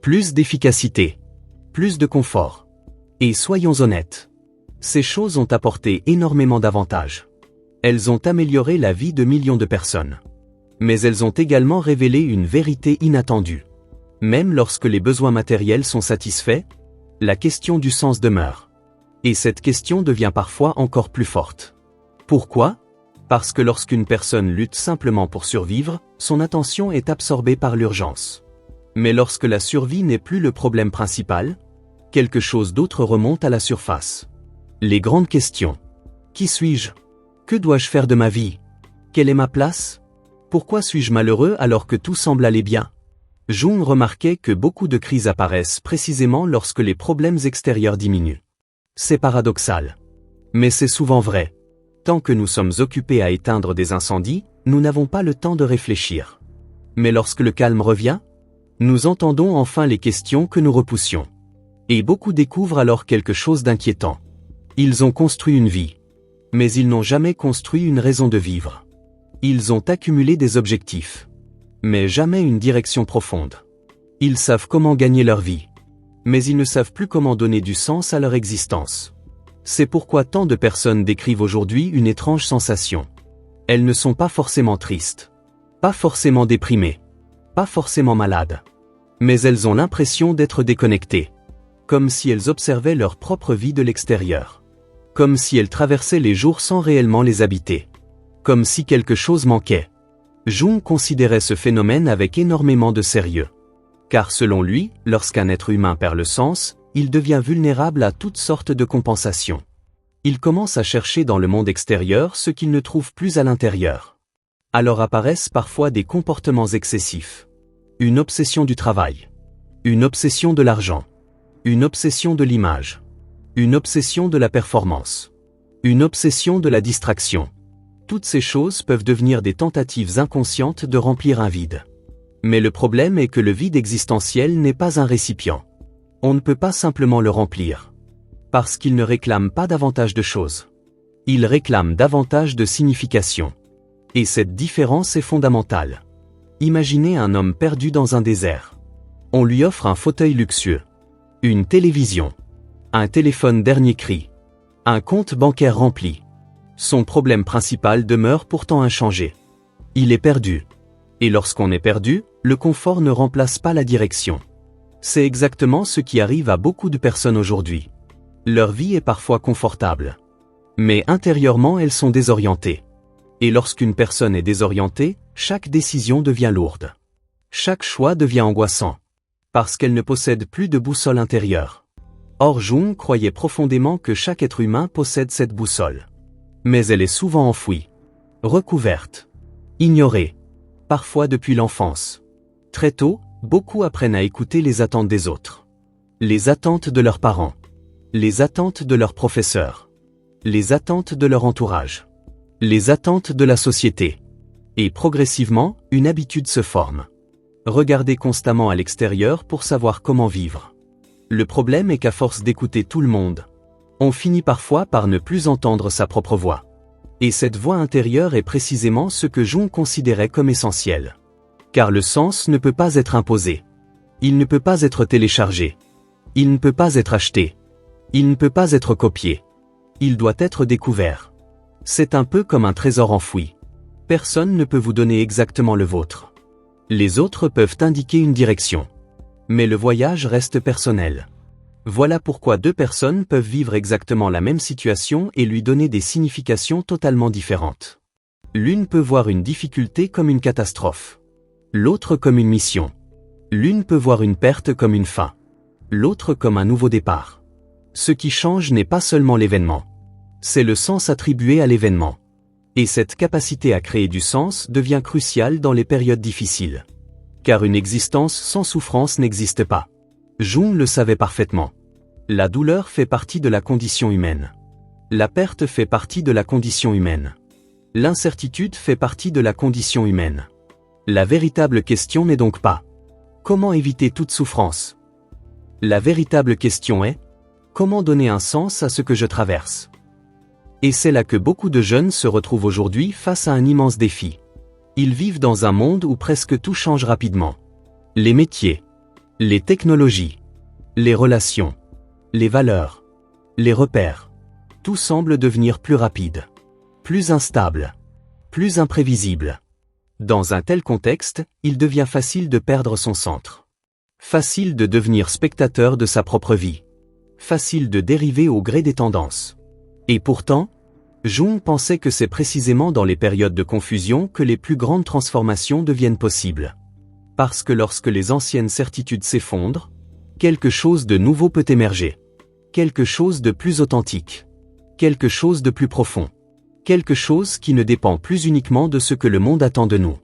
plus d'efficacité, plus de confort. Et soyons honnêtes, ces choses ont apporté énormément d'avantages. Elles ont amélioré la vie de millions de personnes. Mais elles ont également révélé une vérité inattendue. Même lorsque les besoins matériels sont satisfaits, la question du sens demeure. Et cette question devient parfois encore plus forte. Pourquoi ? Parce que lorsqu'une personne lutte simplement pour survivre, son attention est absorbée par l'urgence. Mais lorsque la survie n'est plus le problème principal, quelque chose d'autre remonte à la surface. Les grandes questions. Qui suis-je ? Que dois-je faire de ma vie ? Quelle est ma place ? Pourquoi suis-je malheureux alors que tout semble aller bien ? Jung remarquait que beaucoup de crises apparaissent précisément lorsque les problèmes extérieurs diminuent. C'est paradoxal. Mais c'est souvent vrai. Tant que nous sommes occupés à éteindre des incendies, nous n'avons pas le temps de réfléchir. Mais lorsque le calme revient, nous entendons enfin les questions que nous repoussions. Et beaucoup découvrent alors quelque chose d'inquiétant. Ils ont construit une vie. Mais ils n'ont jamais construit une raison de vivre. Ils ont accumulé des objectifs. Mais jamais une direction profonde. Ils savent comment gagner leur vie. Mais ils ne savent plus comment donner du sens à leur existence. C'est pourquoi tant de personnes décrivent aujourd'hui une étrange sensation. Elles ne sont pas forcément tristes. Pas forcément déprimées. Pas forcément malades. Mais elles ont l'impression d'être déconnectées. Comme si elles observaient leur propre vie de l'extérieur. Comme si elles traversaient les jours sans réellement les habiter. Comme si quelque chose manquait. Jung considérait ce phénomène avec énormément de sérieux. Car selon lui, lorsqu'un être humain perd le sens, il devient vulnérable à toutes sortes de compensations. Il commence à chercher dans le monde extérieur ce qu'il ne trouve plus à l'intérieur. Alors apparaissent parfois des comportements excessifs. Une obsession du travail. Une obsession de l'argent. Une obsession de l'image. Une obsession de la performance. Une obsession de la distraction. Toutes ces choses peuvent devenir des tentatives inconscientes de remplir un vide. Mais le problème est que le vide existentiel n'est pas un récipient. On ne peut pas simplement le remplir. Parce qu'il ne réclame pas davantage de choses. Il réclame davantage de signification. Et cette différence est fondamentale. Imaginez un homme perdu dans un désert. On lui offre un fauteuil luxueux. Une télévision. Un téléphone dernier cri. Un compte bancaire rempli. Son problème principal demeure pourtant inchangé. Il est perdu. Et lorsqu'on est perdu, le confort ne remplace pas la direction. C'est exactement ce qui arrive à beaucoup de personnes aujourd'hui. Leur vie est parfois confortable. Mais intérieurement elles sont désorientées. Et lorsqu'une personne est désorientée, chaque décision devient lourde. Chaque choix devient angoissant. Parce qu'elle ne possède plus de boussole intérieure. Or Jung croyait profondément que chaque être humain possède cette boussole. Mais elle est souvent enfouie. Recouverte. Ignorée. Parfois depuis l'enfance. Très tôt, beaucoup apprennent à écouter les attentes des autres. Les attentes de leurs parents. Les attentes de leurs professeurs. Les attentes de leur entourage. Les attentes de la société. Et progressivement, une habitude se forme. Regarder constamment à l'extérieur pour savoir comment vivre. Le problème est qu'à force d'écouter tout le monde, on finit parfois par ne plus entendre sa propre voix. Et cette voix intérieure est précisément ce que Jung considérait comme essentiel. Car le sens ne peut pas être imposé. Il ne peut pas être téléchargé. Il ne peut pas être acheté. Il ne peut pas être copié. Il doit être découvert. C'est un peu comme un trésor enfoui. Personne ne peut vous donner exactement le vôtre. Les autres peuvent indiquer une direction. Mais le voyage reste personnel. Voilà pourquoi deux personnes peuvent vivre exactement la même situation et lui donner des significations totalement différentes. L'une peut voir une difficulté comme une catastrophe. L'autre comme une mission. L'une peut voir une perte comme une fin. L'autre comme un nouveau départ. Ce qui change n'est pas seulement l'événement. C'est le sens attribué à l'événement. Et cette capacité à créer du sens devient cruciale dans les périodes difficiles. Car une existence sans souffrance n'existe pas. Jung le savait parfaitement. La douleur fait partie de la condition humaine. La perte fait partie de la condition humaine. L'incertitude fait partie de la condition humaine. La véritable question n'est donc pas « Comment éviter toute souffrance ?» La véritable question est, comment donner un sens à ce que je traverse? Et c'est là que beaucoup de jeunes se retrouvent aujourd'hui face à un immense défi. Ils vivent dans un monde où presque tout change rapidement. Les métiers, les technologies, les relations, les valeurs, les repères, tout semble devenir plus rapide, plus instable, plus imprévisible. Dans un tel contexte, il devient facile de perdre son centre. Facile de devenir spectateur de sa propre vie. Facile de dériver au gré des tendances. Et pourtant, Jung pensait que c'est précisément dans les périodes de confusion que les plus grandes transformations deviennent possibles. Parce que lorsque les anciennes certitudes s'effondrent, quelque chose de nouveau peut émerger. Quelque chose de plus authentique. Quelque chose de plus profond. Quelque chose qui ne dépend plus uniquement de ce que le monde attend de nous.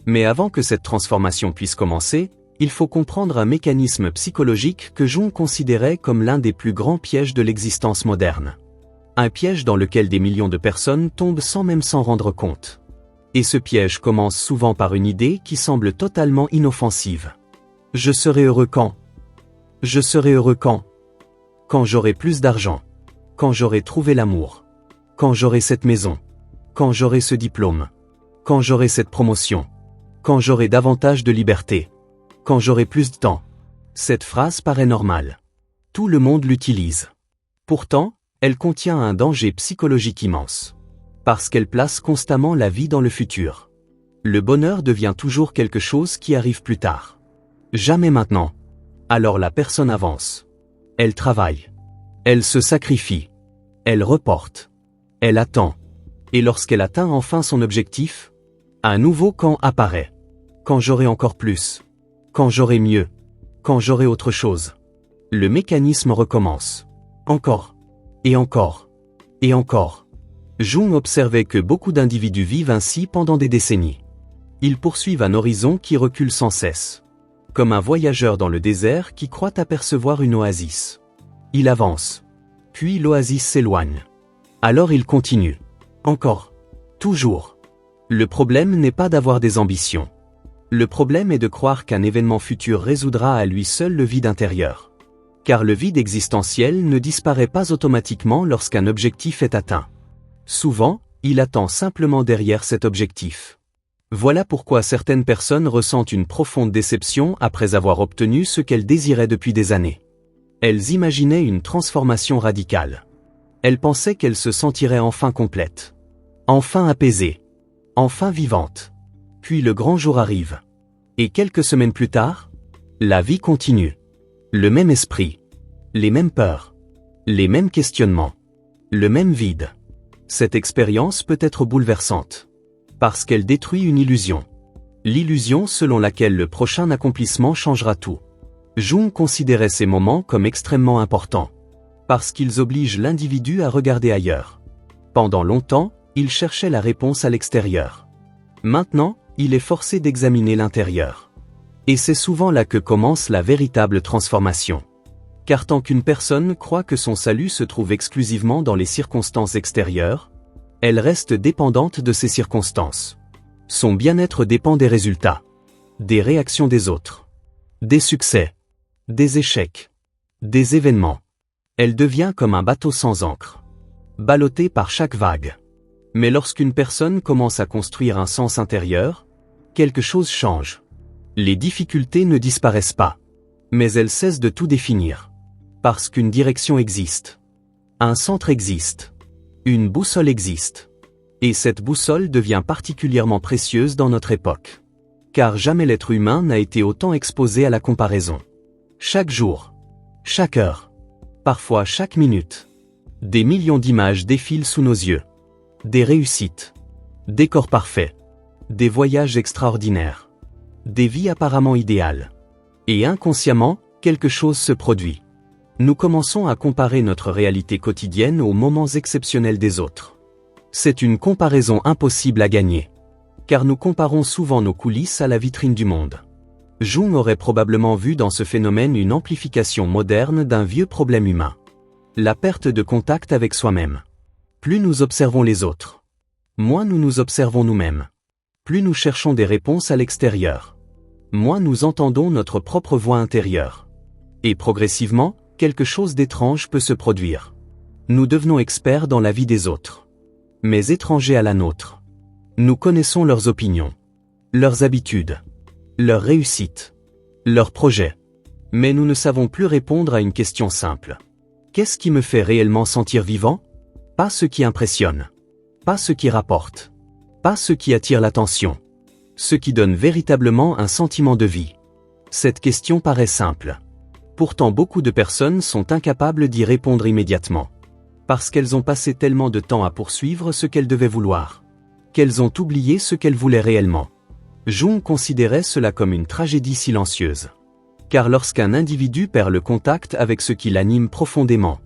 Mais avant que cette transformation puisse commencer, il faut comprendre un mécanisme psychologique que Jung considérait comme l'un des plus grands pièges de l'existence moderne. Un piège dans lequel des millions de personnes tombent sans même s'en rendre compte. Et ce piège commence souvent par une idée qui semble totalement inoffensive. Je serai heureux quand? Je serai heureux quand? Quand j'aurai plus d'argent. Quand j'aurai trouvé l'amour. Quand j'aurai cette maison. Quand j'aurai ce diplôme. Quand j'aurai cette promotion. Quand j'aurai davantage de liberté. Quand j'aurai plus de temps. Cette phrase paraît normale. Tout le monde l'utilise. Pourtant, elle contient un danger psychologique immense. Parce qu'elle place constamment la vie dans le futur. Le bonheur devient toujours quelque chose qui arrive plus tard. Jamais maintenant. Alors la personne avance. Elle travaille. Elle se sacrifie. Elle reporte. Elle attend. Et lorsqu'elle atteint enfin son objectif, un nouveau quand apparaît. Quand j'aurai encore plus. Quand j'aurai mieux. Quand j'aurai autre chose. Le mécanisme recommence. Encore. Et encore. Et encore. Jung observait que beaucoup d'individus vivent ainsi pendant des décennies. Ils poursuivent un horizon qui recule sans cesse. Comme un voyageur dans le désert qui croit apercevoir une oasis. Il avance. Puis l'oasis s'éloigne. Alors il continue. Encore. Toujours. Le problème n'est pas d'avoir des ambitions. Le problème est de croire qu'un événement futur résoudra à lui seul le vide intérieur. Car le vide existentiel ne disparaît pas automatiquement lorsqu'un objectif est atteint. Souvent, il attend simplement derrière cet objectif. Voilà pourquoi certaines personnes ressentent une profonde déception après avoir obtenu ce qu'elles désiraient depuis des années. Elles imaginaient une transformation radicale. Elles pensaient qu'elles se sentiraient enfin complètes. Enfin apaisées. Enfin vivantes. Puis le grand jour arrive. Et quelques semaines plus tard, la vie continue. Le même esprit. Les mêmes peurs. Les mêmes questionnements. Le même vide. Cette expérience peut être bouleversante. Parce qu'elle détruit une illusion. L'illusion selon laquelle le prochain accomplissement changera tout. Jung considérait ces moments comme extrêmement importants. Parce qu'ils obligent l'individu à regarder ailleurs. Pendant longtemps, il cherchait la réponse à l'extérieur. Maintenant, il est forcé d'examiner l'intérieur. Et c'est souvent là que commence la véritable transformation. Car tant qu'une personne croit que son salut se trouve exclusivement dans les circonstances extérieures, elle reste dépendante de ces circonstances. Son bien-être dépend des résultats, des réactions des autres, des succès, des échecs, des événements. Elle devient comme un bateau sans ancre, ballotté par chaque vague. Mais lorsqu'une personne commence à construire un sens intérieur, quelque chose change. Les difficultés ne disparaissent pas, mais elles cessent de tout définir. Parce qu'une direction existe. Un centre existe. Une boussole existe. Et cette boussole devient particulièrement précieuse dans notre époque. Car jamais l'être humain n'a été autant exposé à la comparaison. Chaque jour. Chaque heure. Parfois chaque minute. Des millions d'images défilent sous nos yeux. Des réussites. Des corps parfaits. Des voyages extraordinaires. Des vies apparemment idéales. Et inconsciemment, quelque chose se produit. Nous commençons à comparer notre réalité quotidienne aux moments exceptionnels des autres. C'est une comparaison impossible à gagner. Car nous comparons souvent nos coulisses à la vitrine du monde. Jung aurait probablement vu dans ce phénomène une amplification moderne d'un vieux problème humain. La perte de contact avec soi-même. Plus nous observons les autres, moins nous nous observons nous-mêmes. Plus nous cherchons des réponses à l'extérieur, moins nous entendons notre propre voix intérieure. Et progressivement, quelque chose d'étrange peut se produire. Nous devenons experts dans la vie des autres, mais étrangers à la nôtre. Nous connaissons leurs opinions, leurs habitudes, leurs réussites, leurs projets. Mais nous ne savons plus répondre à une question simple. Qu'est-ce qui me fait réellement sentir vivant? Pas ce qui impressionne, pas ce qui rapporte, pas ce qui attire l'attention, ce qui donne véritablement un sentiment de vie. Cette question paraît simple. Pourtant beaucoup de personnes sont incapables d'y répondre immédiatement. Parce qu'elles ont passé tellement de temps à poursuivre ce qu'elles devaient vouloir, qu'elles ont oublié ce qu'elles voulaient réellement. Jung considérait cela comme une tragédie silencieuse. Car lorsqu'un individu perd le contact avec ce qui l'anime profondément,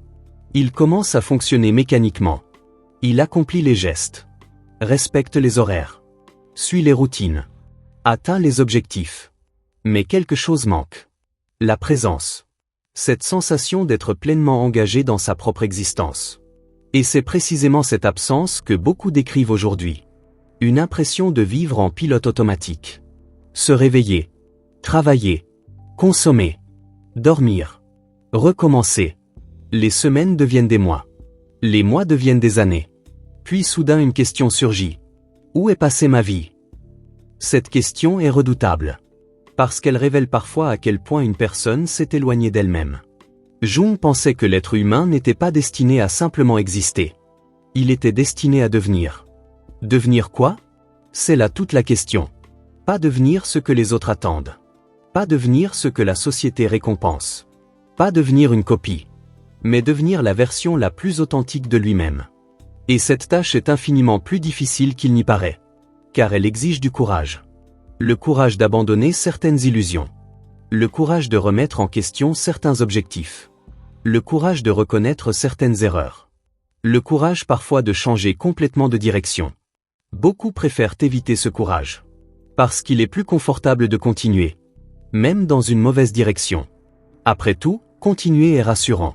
il commence à fonctionner mécaniquement. Il accomplit les gestes, respecte les horaires, suit les routines, atteint les objectifs. Mais quelque chose manque. La présence. Cette sensation d'être pleinement engagé dans sa propre existence. Et c'est précisément cette absence que beaucoup décrivent aujourd'hui. Une impression de vivre en pilote automatique. Se réveiller, travailler, consommer, dormir, recommencer. Les semaines deviennent des mois. Les mois deviennent des années. Puis soudain une question surgit. Où est passée ma vie? Cette question est redoutable. Parce qu'elle révèle parfois à quel point une personne s'est éloignée d'elle-même. Jung pensait que l'être humain n'était pas destiné à simplement exister. Il était destiné à devenir. Devenir quoi? C'est là toute la question. Pas devenir ce que les autres attendent. Pas devenir ce que la société récompense. Pas devenir une copie. Mais devenir la version la plus authentique de lui-même. Et cette tâche est infiniment plus difficile qu'il n'y paraît. Car elle exige du courage. Le courage d'abandonner certaines illusions. Le courage de remettre en question certains objectifs. Le courage de reconnaître certaines erreurs. Le courage parfois de changer complètement de direction. Beaucoup préfèrent éviter ce courage. Parce qu'il est plus confortable de continuer. Même dans une mauvaise direction. Après tout, continuer est rassurant.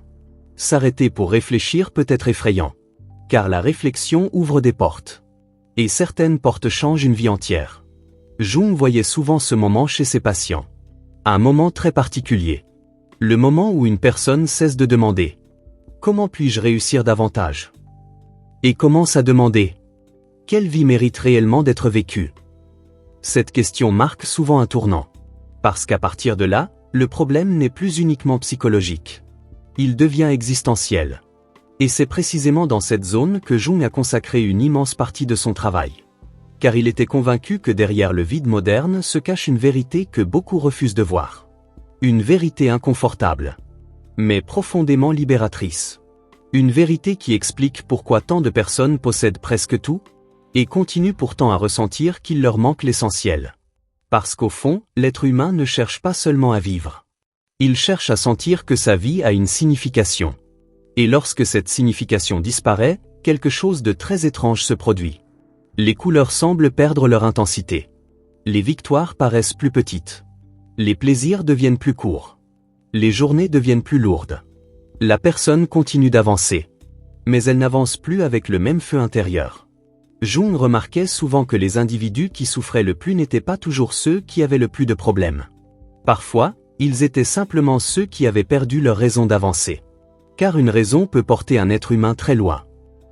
S'arrêter pour réfléchir peut être effrayant. Car la réflexion ouvre des portes. Et certaines portes changent une vie entière. Jung voyait souvent ce moment chez ses patients. Un moment très particulier. Le moment où une personne cesse de demander « Comment puis-je réussir davantage ?» et commence à demander « Quelle vie mérite réellement d'être vécue ?» Cette question marque souvent un tournant. Parce qu'à partir de là, le problème n'est plus uniquement psychologique. Il devient existentiel. Et c'est précisément dans cette zone que Jung a consacré une immense partie de son travail. Car il était convaincu que derrière le vide moderne se cache une vérité que beaucoup refusent de voir. Une vérité inconfortable, mais profondément libératrice. Une vérité qui explique pourquoi tant de personnes possèdent presque tout, et continuent pourtant à ressentir qu'il leur manque l'essentiel. Parce qu'au fond, l'être humain ne cherche pas seulement à vivre. Il cherche à sentir que sa vie a une signification. Et lorsque cette signification disparaît, quelque chose de très étrange se produit. Les couleurs semblent perdre leur intensité. Les victoires paraissent plus petites. Les plaisirs deviennent plus courts. Les journées deviennent plus lourdes. La personne continue d'avancer. Mais elle n'avance plus avec le même feu intérieur. Jung remarquait souvent que les individus qui souffraient le plus n'étaient pas toujours ceux qui avaient le plus de problèmes. Parfois, ils étaient simplement ceux qui avaient perdu leur raison d'avancer. Car une raison peut porter un être humain très loin.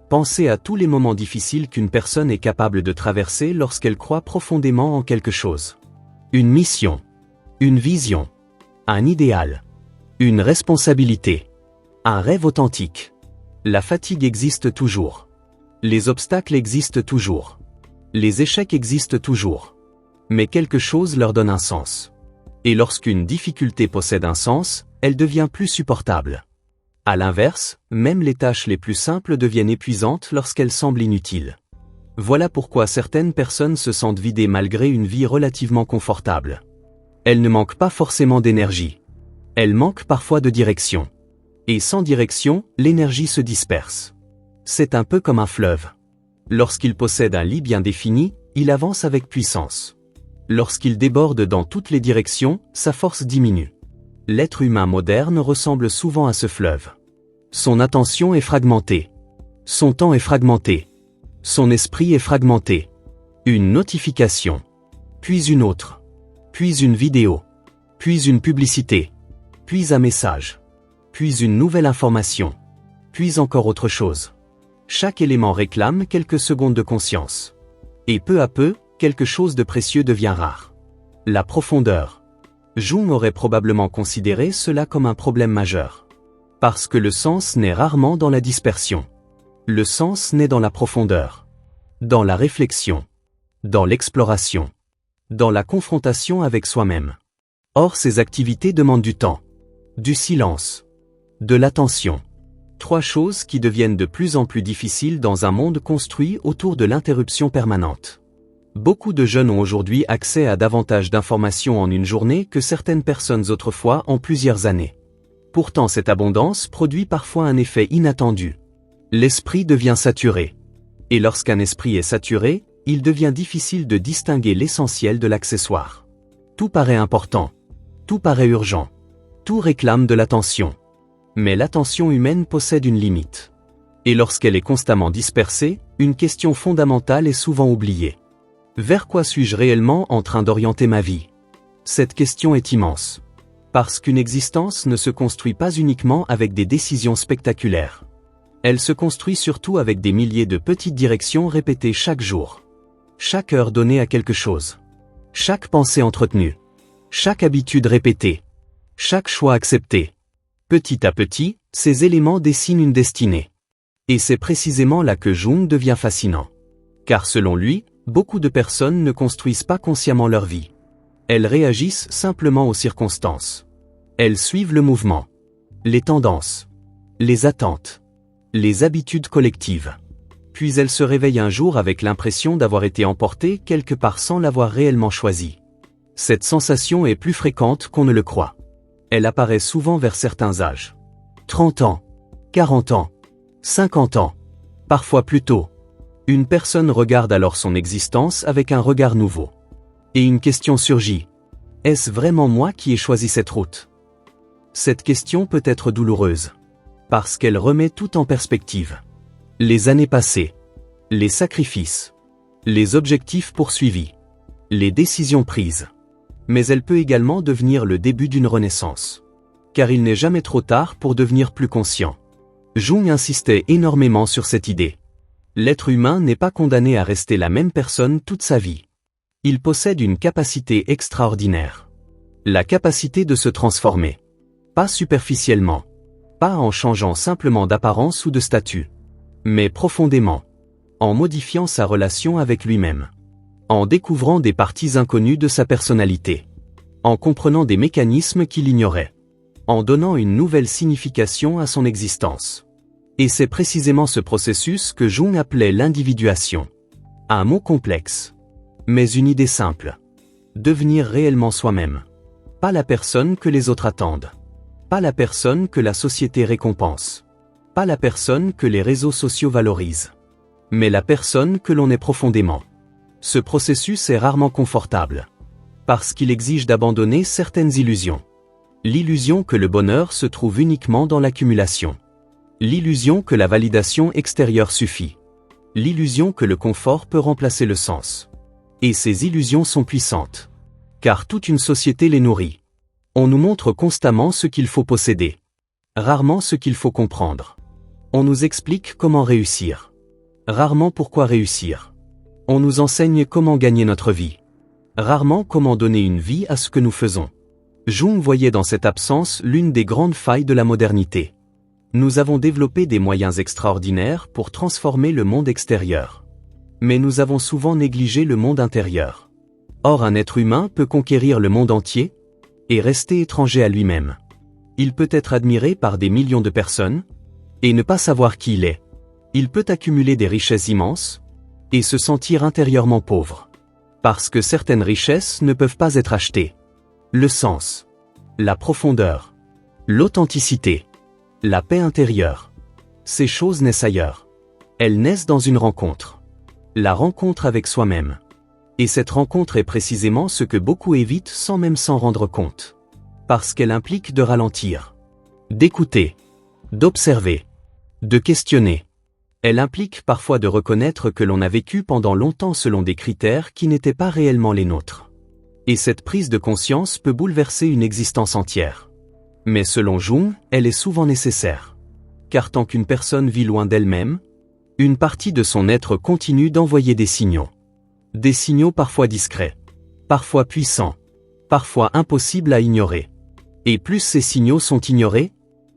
Pensez à tous les moments difficiles qu'une personne est capable de traverser lorsqu'elle croit profondément en quelque chose. Une mission, une vision, un idéal, une responsabilité, un rêve authentique. La fatigue existe toujours. Les obstacles existent toujours. Les échecs existent toujours. Mais quelque chose leur donne un sens. Et lorsqu'une difficulté possède un sens, elle devient plus supportable. À l'inverse, même les tâches les plus simples deviennent épuisantes lorsqu'elles semblent inutiles. Voilà pourquoi certaines personnes se sentent vidées malgré une vie relativement confortable. Elles ne manquent pas forcément d'énergie. Elles manquent parfois de direction. Et sans direction, l'énergie se disperse. C'est un peu comme un fleuve. Lorsqu'il possède un lit bien défini, il avance avec puissance. Lorsqu'il déborde dans toutes les directions, sa force diminue. L'être humain moderne ressemble souvent à ce fleuve. Son attention est fragmentée. Son temps est fragmenté. Son esprit est fragmenté. Une notification. Puis une autre. Puis une vidéo. Puis une publicité. puis un message, puis une nouvelle information, puis encore autre chose. Chaque élément réclame quelques secondes de conscience. Et peu à peu, quelque chose de précieux devient rare. La profondeur. Jung aurait probablement considéré cela comme un problème majeur. Parce que le sens naît rarement dans la dispersion. Le sens naît dans la profondeur. Dans la réflexion. Dans l'exploration. Dans la confrontation avec soi-même. Or ces activités demandent du temps. Du silence. De l'attention. 3 choses qui deviennent de plus en plus difficiles dans un monde construit autour de l'interruption permanente. Beaucoup de jeunes ont aujourd'hui accès à davantage d'informations en une journée que certaines personnes autrefois en plusieurs années. Pourtant cette abondance produit parfois un effet inattendu. L'esprit devient saturé. Et lorsqu'un esprit est saturé, il devient difficile de distinguer l'essentiel de l'accessoire. Tout paraît important. Tout paraît urgent. Tout réclame de l'attention. Mais l'attention humaine possède une limite. Et lorsqu'elle est constamment dispersée, une question fondamentale est souvent oubliée. Vers quoi suis-je réellement en train d'orienter ma vie? Cette question est immense. Parce qu'une existence ne se construit pas uniquement avec des décisions spectaculaires. Elle se construit surtout avec des milliers de petites directions répétées chaque jour. Chaque heure donnée à quelque chose. Chaque pensée entretenue. Chaque habitude répétée. Chaque choix accepté. Petit à petit, ces éléments dessinent une destinée. Et c'est précisément là que Jung devient fascinant. Car selon lui, beaucoup de personnes ne construisent pas consciemment leur vie. Elles réagissent simplement aux circonstances. Elles suivent le mouvement, les tendances, les attentes, les habitudes collectives. Puis elles se réveillent un jour avec l'impression d'avoir été emportées quelque part sans l'avoir réellement choisi. Cette sensation est plus fréquente qu'on ne le croit. Elle apparaît souvent vers certains âges. 30 ans, 40 ans, 50 ans, parfois plus tôt. Une personne regarde alors son existence avec un regard nouveau. Et une question surgit. Est-ce vraiment moi qui ai choisi cette route? Cette question peut être douloureuse. Parce qu'elle remet tout en perspective. Les années passées, les sacrifices, les objectifs poursuivis, les décisions prises. Mais elle peut également devenir le début d'une renaissance. Car il n'est jamais trop tard pour devenir plus conscient. Jung insistait énormément sur cette idée. L'être humain n'est pas condamné à rester la même personne toute sa vie. Il possède une capacité extraordinaire. La capacité de se transformer. Pas superficiellement. Pas en changeant simplement d'apparence ou de statut. Mais profondément. En modifiant sa relation avec lui-même. En découvrant des parties inconnues de sa personnalité. En comprenant des mécanismes qu'il ignorait. En donnant une nouvelle signification à son existence. Et c'est précisément ce processus que Jung appelait l'individuation. Un mot complexe. Mais une idée simple. Devenir réellement soi-même. Pas la personne que les autres attendent. Pas la personne que la société récompense. Pas la personne que les réseaux sociaux valorisent. Mais la personne que l'on est profondément. Ce processus est rarement confortable. Parce qu'il exige d'abandonner certaines illusions. L'illusion que le bonheur se trouve uniquement dans l'accumulation. L'illusion que la validation extérieure suffit. L'illusion que le confort peut remplacer le sens. Et ces illusions sont puissantes. Car toute une société les nourrit. On nous montre constamment ce qu'il faut posséder. Rarement ce qu'il faut comprendre. On nous explique comment réussir. Rarement pourquoi réussir. On nous enseigne comment gagner notre vie. Rarement comment donner une vie à ce que nous faisons. Jung voyait dans cette absence l'une des grandes failles de la modernité. Nous avons développé des moyens extraordinaires pour transformer le monde extérieur. Mais nous avons souvent négligé le monde intérieur. Or un être humain peut conquérir le monde entier et rester étranger à lui-même. Il peut être admiré par des millions de personnes et ne pas savoir qui il est. Il peut accumuler des richesses immenses et se sentir intérieurement pauvre. Parce que certaines richesses ne peuvent pas être achetées. Le sens, la profondeur, l'authenticité, la paix intérieure. Ces choses naissent ailleurs. Elles naissent dans une rencontre. La rencontre avec soi-même. Et cette rencontre est précisément ce que beaucoup évitent sans même s'en rendre compte. Parce qu'elle implique de ralentir, d'écouter, d'observer, de questionner. Elle implique parfois de reconnaître que l'on a vécu pendant longtemps selon des critères qui n'étaient pas réellement les nôtres. Et cette prise de conscience peut bouleverser une existence entière. Mais selon Jung, elle est souvent nécessaire. Car tant qu'une personne vit loin d'elle-même, une partie de son être continue d'envoyer des signaux. Des signaux parfois discrets, parfois puissants, parfois impossibles à ignorer. Et plus ces signaux sont ignorés,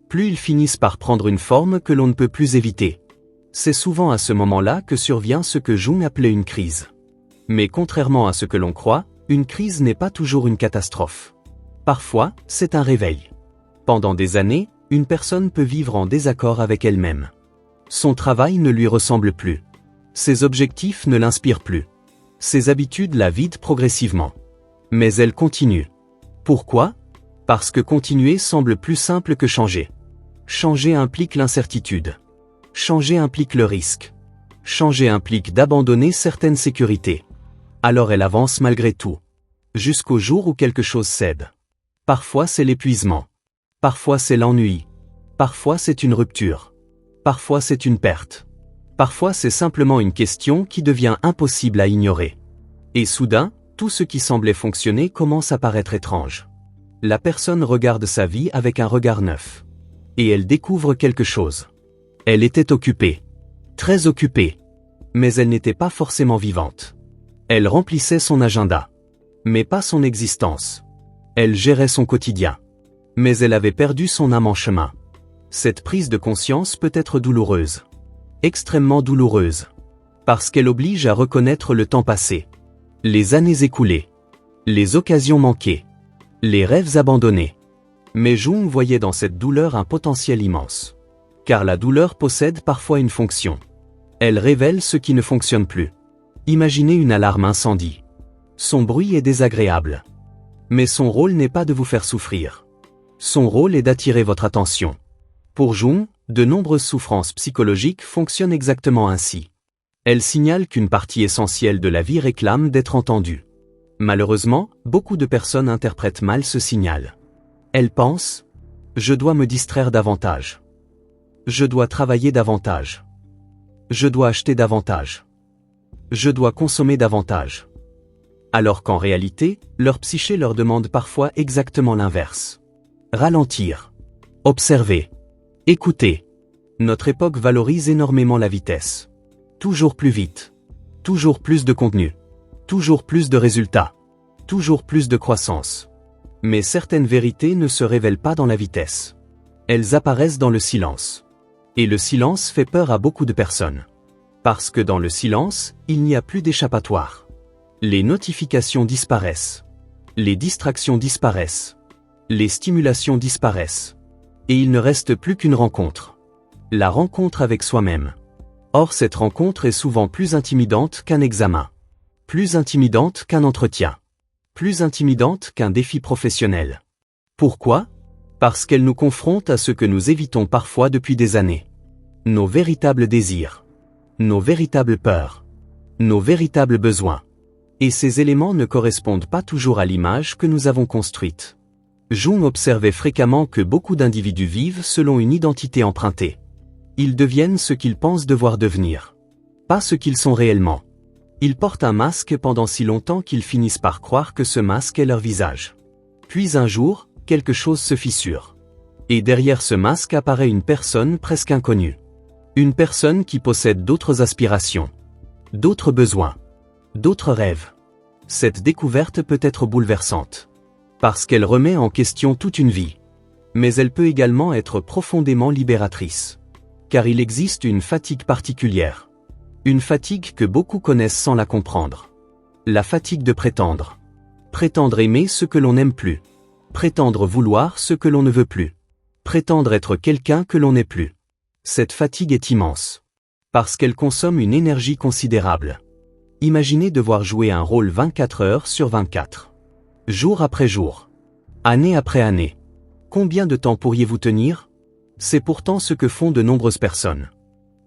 plus ils finissent par prendre une forme que l'on ne peut plus éviter. C'est souvent à ce moment-là que survient ce que Jung appelait une crise. Mais contrairement à ce que l'on croit, une crise n'est pas toujours une catastrophe. Parfois, c'est un réveil. Pendant des années, une personne peut vivre en désaccord avec elle-même. Son travail ne lui ressemble plus. Ses objectifs ne l'inspirent plus. Ses habitudes la vident progressivement. Mais elle continue. Pourquoi ? Parce que continuer semble plus simple que changer. Changer implique l'incertitude. Changer implique le risque. Changer implique d'abandonner certaines sécurités. Alors elle avance malgré tout. Jusqu'au jour où quelque chose cède. Parfois c'est l'épuisement. Parfois c'est l'ennui. Parfois c'est une rupture. Parfois c'est une perte. Parfois c'est simplement une question qui devient impossible à ignorer. Et soudain, tout ce qui semblait fonctionner commence à paraître étrange. La personne regarde sa vie avec un regard neuf. Et elle découvre quelque chose. Elle était occupée. Très occupée. Mais elle n'était pas forcément vivante. Elle remplissait son agenda. Mais pas son existence. Elle gérait son quotidien. Mais elle avait perdu son âme en chemin. Cette prise de conscience peut être douloureuse. Extrêmement douloureuse. Parce qu'elle oblige à reconnaître le temps passé. Les années écoulées. Les occasions manquées. Les rêves abandonnés. Mais Jung voyait dans cette douleur un potentiel immense. Car la douleur possède parfois une fonction. Elle révèle ce qui ne fonctionne plus. Imaginez une alarme incendie. Son bruit est désagréable. Mais son rôle n'est pas de vous faire souffrir. Son rôle est d'attirer votre attention. Pour Jung, de nombreuses souffrances psychologiques fonctionnent exactement ainsi. Elles signalent qu'une partie essentielle de la vie réclame d'être entendue. Malheureusement, beaucoup de personnes interprètent mal ce signal. Elles pensent « Je dois me distraire davantage. Je dois travailler davantage. Je dois acheter davantage. Je dois consommer davantage. » Alors qu'en réalité, leur psyché leur demande parfois exactement l'inverse. Ralentir. Observer. Écouter. Notre époque valorise énormément la vitesse. Toujours plus vite. Toujours plus de contenu. Toujours plus de résultats. Toujours plus de croissance. Mais certaines vérités ne se révèlent pas dans la vitesse. Elles apparaissent dans le silence. Et le silence fait peur à beaucoup de personnes. Parce que dans le silence, il n'y a plus d'échappatoire. Les notifications disparaissent. Les distractions disparaissent. Les stimulations disparaissent. Et il ne reste plus qu'une rencontre. La rencontre avec soi-même. Or cette rencontre est souvent plus intimidante qu'un examen. Plus intimidante qu'un entretien. Plus intimidante qu'un défi professionnel. Pourquoi ? Parce qu'elle nous confronte à ce que nous évitons parfois depuis des années. Nos véritables désirs. Nos véritables peurs. Nos véritables besoins. Et ces éléments ne correspondent pas toujours à l'image que nous avons construite. Jung observait fréquemment que beaucoup d'individus vivent selon une identité empruntée. Ils deviennent ce qu'ils pensent devoir devenir. Pas ce qu'ils sont réellement. Ils portent un masque pendant si longtemps qu'ils finissent par croire que ce masque est leur visage. Puis un jour, quelque chose se fissure. Et derrière ce masque apparaît une personne presque inconnue. Une personne qui possède d'autres aspirations. D'autres besoins. D'autres rêves. Cette découverte peut être bouleversante. Parce qu'elle remet en question toute une vie. Mais elle peut également être profondément libératrice. Car il existe une fatigue particulière. Une fatigue que beaucoup connaissent sans la comprendre. La fatigue de prétendre. Prétendre aimer ce que l'on n'aime plus. Prétendre vouloir ce que l'on ne veut plus. Prétendre être quelqu'un que l'on n'est plus. Cette fatigue est immense. Parce qu'elle consomme une énergie considérable. Imaginez devoir jouer un rôle 24 heures sur 24. Jour après jour. Année après année. Combien de temps pourriez-vous tenir ? C'est pourtant ce que font de nombreuses personnes.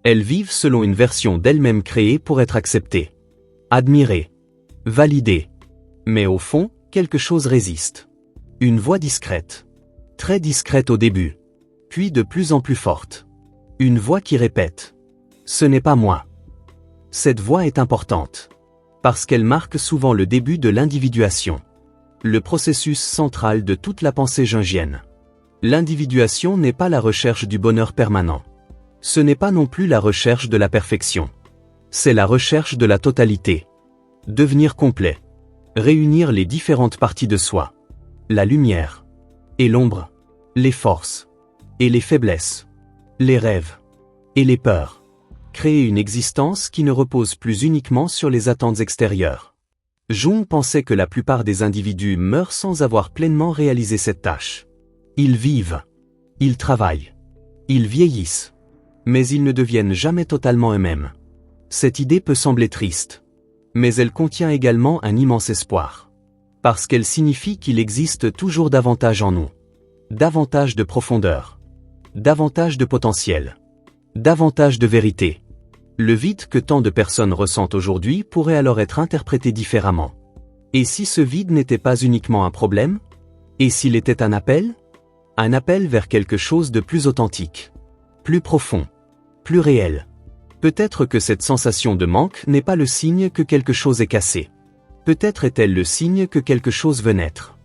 Elles vivent selon une version d'elles-mêmes créée pour être acceptées. Admirées. Validées. Mais au fond, quelque chose résiste. Une voix discrète. Très discrète au début. Puis de plus en plus forte. Une voix qui répète. Ce n'est pas moi. Cette voix est importante. Parce qu'elle marque souvent le début de l'individuation. Le processus central de toute la pensée jungienne. L'individuation n'est pas la recherche du bonheur permanent. Ce n'est pas non plus la recherche de la perfection. C'est la recherche de la totalité. Devenir complet. Réunir les différentes parties de soi. La lumière. Et l'ombre. Les forces. Et les faiblesses. Les rêves. Et les peurs. Créer une existence qui ne repose plus uniquement sur les attentes extérieures. Jung pensait que la plupart des individus meurent sans avoir pleinement réalisé cette tâche. Ils vivent. Ils travaillent. Ils vieillissent. Mais ils ne deviennent jamais totalement eux-mêmes. Cette idée peut sembler triste. Mais elle contient également un immense espoir. Parce qu'elle signifie qu'il existe toujours davantage en nous. Davantage de profondeur. Davantage de potentiel. Davantage de vérité. Le vide que tant de personnes ressentent aujourd'hui pourrait alors être interprété différemment. Et si ce vide n'était pas uniquement un problème? Et s'il était un appel? Un appel vers quelque chose de plus authentique. Plus profond. Plus réel. Peut-être que cette sensation de manque n'est pas le signe que quelque chose est cassé. Peut-être est-elle le signe que quelque chose veut naître.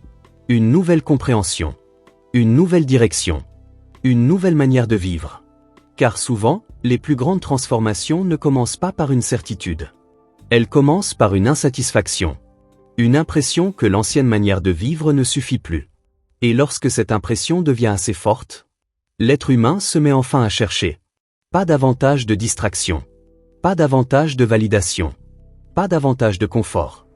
Une nouvelle compréhension. Une nouvelle direction. Une nouvelle manière de vivre. Car souvent, les plus grandes transformations ne commencent pas par une certitude. Elles commencent par une insatisfaction. Une impression que l'ancienne manière de vivre ne suffit plus. Et lorsque cette impression devient assez forte, l'être humain se met enfin à chercher. Pas davantage de distraction. Pas davantage de validation. Pas davantage de confort.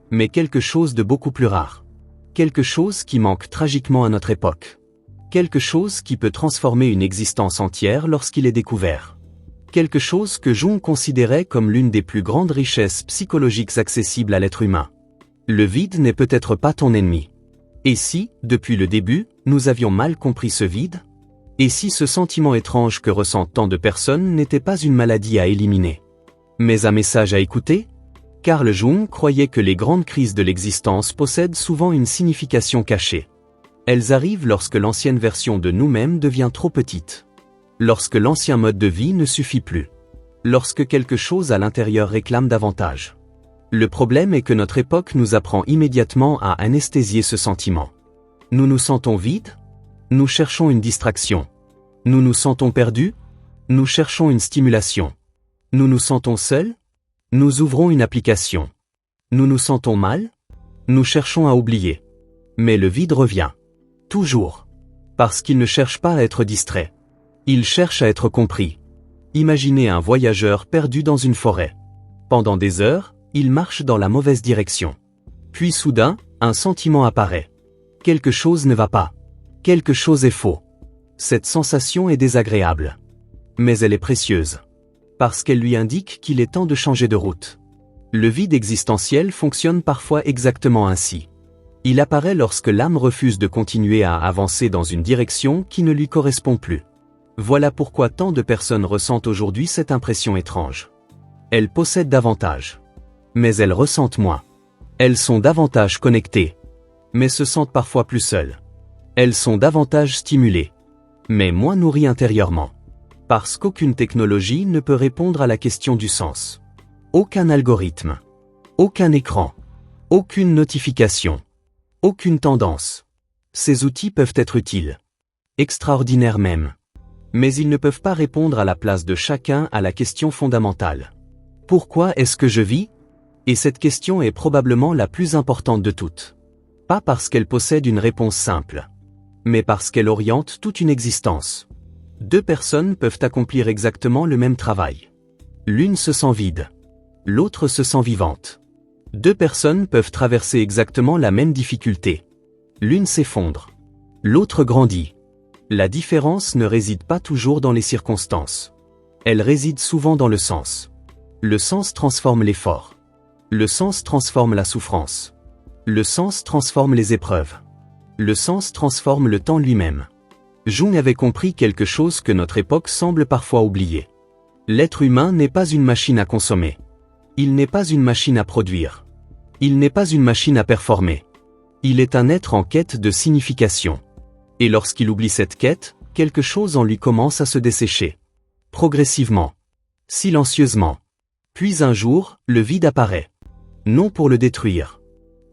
Mais quelque chose de beaucoup plus rare. Quelque chose qui manque tragiquement à notre époque. Quelque chose qui peut transformer une existence entière lorsqu'il est découvert. Quelque chose que Jung considérait comme l'une des plus grandes richesses psychologiques accessibles à l'être humain. Le vide n'est peut-être pas ton ennemi. Et si, depuis le début, nous avions mal compris ce vide? Et si ce sentiment étrange que ressentent tant de personnes n'était pas une maladie à éliminer, mais un message à écouter? Carl Jung croyait que les grandes crises de l'existence possèdent souvent une signification cachée. Elles arrivent lorsque l'ancienne version de nous-mêmes devient trop petite. Lorsque l'ancien mode de vie ne suffit plus. Lorsque quelque chose à l'intérieur réclame davantage. Le problème est que notre époque nous apprend immédiatement à anesthésier ce sentiment. Nous nous sentons vides? Nous cherchons une distraction. Nous nous sentons perdus? Nous cherchons une stimulation. Nous nous sentons seuls? Nous ouvrons une application. Nous nous sentons mal? Nous cherchons à oublier. Mais le vide revient. Toujours. Parce qu'il ne cherche pas à être distrait. Il cherche à être compris. Imaginez un voyageur perdu dans une forêt. Pendant des heures, il marche dans la mauvaise direction. Puis soudain, un sentiment apparaît. Quelque chose ne va pas. Quelque chose est faux. Cette sensation est désagréable. Mais elle est précieuse. Parce qu'elle lui indique qu'il est temps de changer de route. Le vide existentiel fonctionne parfois exactement ainsi. Il apparaît lorsque l'âme refuse de continuer à avancer dans une direction qui ne lui correspond plus. Voilà pourquoi tant de personnes ressentent aujourd'hui cette impression étrange. Elles possèdent davantage. Mais elles ressentent moins. Elles sont davantage connectées. Mais se sentent parfois plus seules. Elles sont davantage stimulées. Mais moins nourries intérieurement. Parce qu'aucune technologie ne peut répondre à la question du sens. Aucun algorithme. Aucun écran. Aucune notification. Aucune tendance. Ces outils peuvent être utiles. Extraordinaires même. Mais ils ne peuvent pas répondre à la place de chacun à la question fondamentale. Pourquoi est-ce que je vis? Et cette question est probablement la plus importante de toutes. Pas parce qu'elle possède une réponse simple. Mais parce qu'elle oriente toute une existence. Deux personnes peuvent accomplir exactement le même travail. L'une se sent vide. L'autre se sent vivante. Deux personnes peuvent traverser exactement la même difficulté. L'une s'effondre. L'autre grandit. La différence ne réside pas toujours dans les circonstances. Elle réside souvent dans le sens. Le sens transforme l'effort. Le sens transforme la souffrance. Le sens transforme les épreuves. Le sens transforme le temps lui-même. Jung avait compris quelque chose que notre époque semble parfois oublier. L'être humain n'est pas une machine à consommer. Il n'est pas une machine à produire. Il n'est pas une machine à performer. Il est un être en quête de signification. Et lorsqu'il oublie cette quête, quelque chose en lui commence à se dessécher. Progressivement. Silencieusement. Puis un jour, le vide apparaît. Non pour le détruire.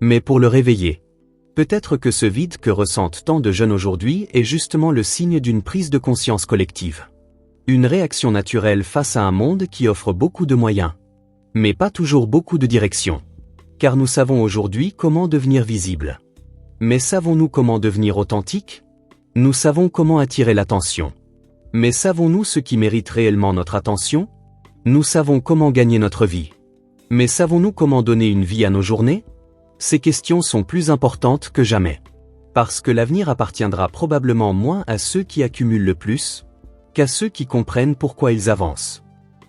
Mais pour le réveiller. Peut-être que ce vide que ressentent tant de jeunes aujourd'hui est justement le signe d'une prise de conscience collective. Une réaction naturelle face à un monde qui offre beaucoup de moyens. Mais pas toujours beaucoup de direction. Car nous savons aujourd'hui comment devenir visible. Mais savons-nous comment devenir authentique? Nous savons comment attirer l'attention. Mais savons-nous ce qui mérite réellement notre attention? Nous savons comment gagner notre vie. Mais savons-nous comment donner une vie à nos journées? Ces questions sont plus importantes que jamais. Parce que l'avenir appartiendra probablement moins à ceux qui accumulent le plus, qu'à ceux qui comprennent pourquoi ils avancent.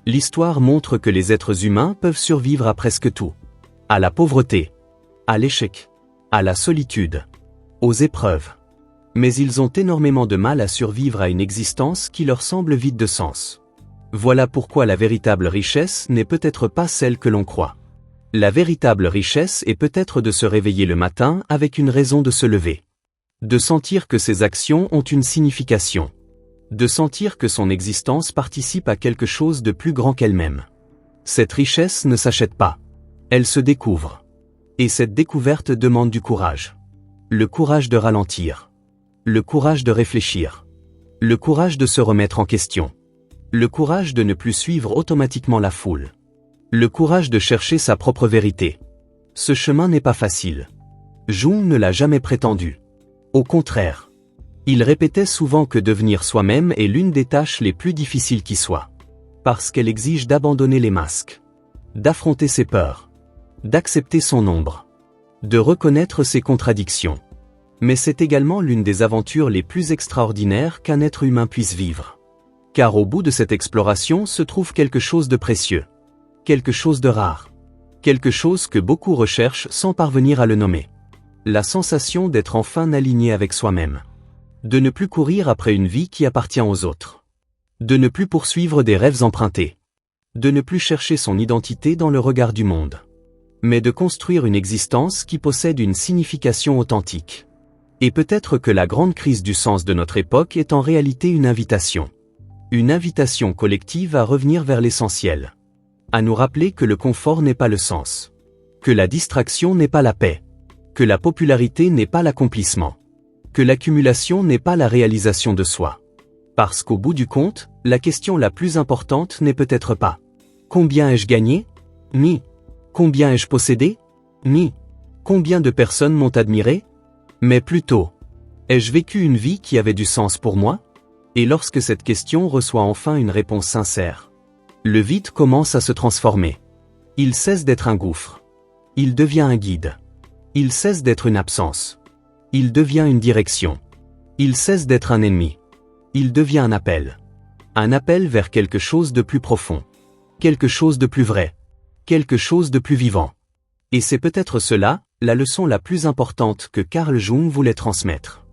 L'histoire montre que les êtres humains peuvent survivre à presque tout. À la pauvreté, à l'échec, à la solitude, aux épreuves. Mais ils ont énormément de mal à survivre à une existence qui leur semble vide de sens. Voilà pourquoi la véritable richesse n'est peut-être pas celle que l'on croit. La véritable richesse est peut-être de se réveiller le matin avec une raison de se lever. De sentir que ses actions ont une signification. De sentir que son existence participe à quelque chose de plus grand qu'elle-même. Cette richesse ne s'achète pas. Elle se découvre. Et cette découverte demande du courage. Le courage de ralentir. Le courage de réfléchir. Le courage de se remettre en question. Le courage de ne plus suivre automatiquement la foule. Le courage de chercher sa propre vérité. Ce chemin n'est pas facile. Jung ne l'a jamais prétendu. Au contraire. Il répétait souvent que devenir soi-même est l'une des tâches les plus difficiles qui soient. Parce qu'elle exige d'abandonner les masques. D'affronter ses peurs. D'accepter son ombre. De reconnaître ses contradictions. Mais c'est également l'une des aventures les plus extraordinaires qu'un être humain puisse vivre. Car au bout de cette exploration se trouve quelque chose de précieux. Quelque chose de rare. Quelque chose que beaucoup recherchent sans parvenir à le nommer. La sensation d'être enfin aligné avec soi-même. De ne plus courir après une vie qui appartient aux autres. De ne plus poursuivre des rêves empruntés. De ne plus chercher son identité dans le regard du monde. Mais de construire une existence qui possède une signification authentique. Et peut-être que la grande crise du sens de notre époque est en réalité une invitation. Une invitation collective à revenir vers l'essentiel. À nous rappeler que le confort n'est pas le sens. Que la distraction n'est pas la paix. Que la popularité n'est pas l'accomplissement. Que l'accumulation n'est pas la réalisation de soi. Parce qu'au bout du compte, la question la plus importante n'est peut-être pas « Combien ai-je gagné ?» ni « Combien ai-je possédé ?» ni « Combien de personnes m'ont admiré ?» mais plutôt « Ai-je vécu une vie qui avait du sens pour moi ?» Et lorsque cette question reçoit enfin une réponse sincère, le vide commence à se transformer. Il cesse d'être un gouffre. Il devient un guide. Il cesse d'être une absence. Il devient une direction. Il cesse d'être un ennemi. Il devient un appel. Un appel vers quelque chose de plus profond. Quelque chose de plus vrai. Quelque chose de plus vivant. Et c'est peut-être cela, la leçon la plus importante que Carl Jung voulait transmettre.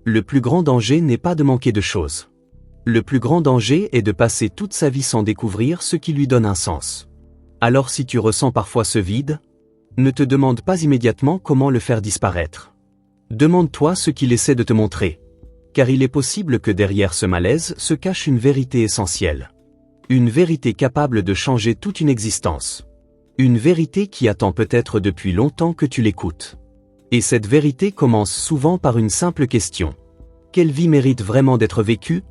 Le plus grand danger n'est pas de manquer de choses. Le plus grand danger est de passer toute sa vie sans découvrir ce qui lui donne un sens. Alors si tu ressens parfois ce vide, ne te demande pas immédiatement comment le faire disparaître. Demande-toi ce qu'il essaie de te montrer. Car il est possible que derrière ce malaise se cache une vérité essentielle. Une vérité capable de changer toute une existence. Une vérité qui attend peut-être depuis longtemps que tu l'écoutes. Et cette vérité commence souvent par une simple question. Quelle vie mérite vraiment d'être vécue ?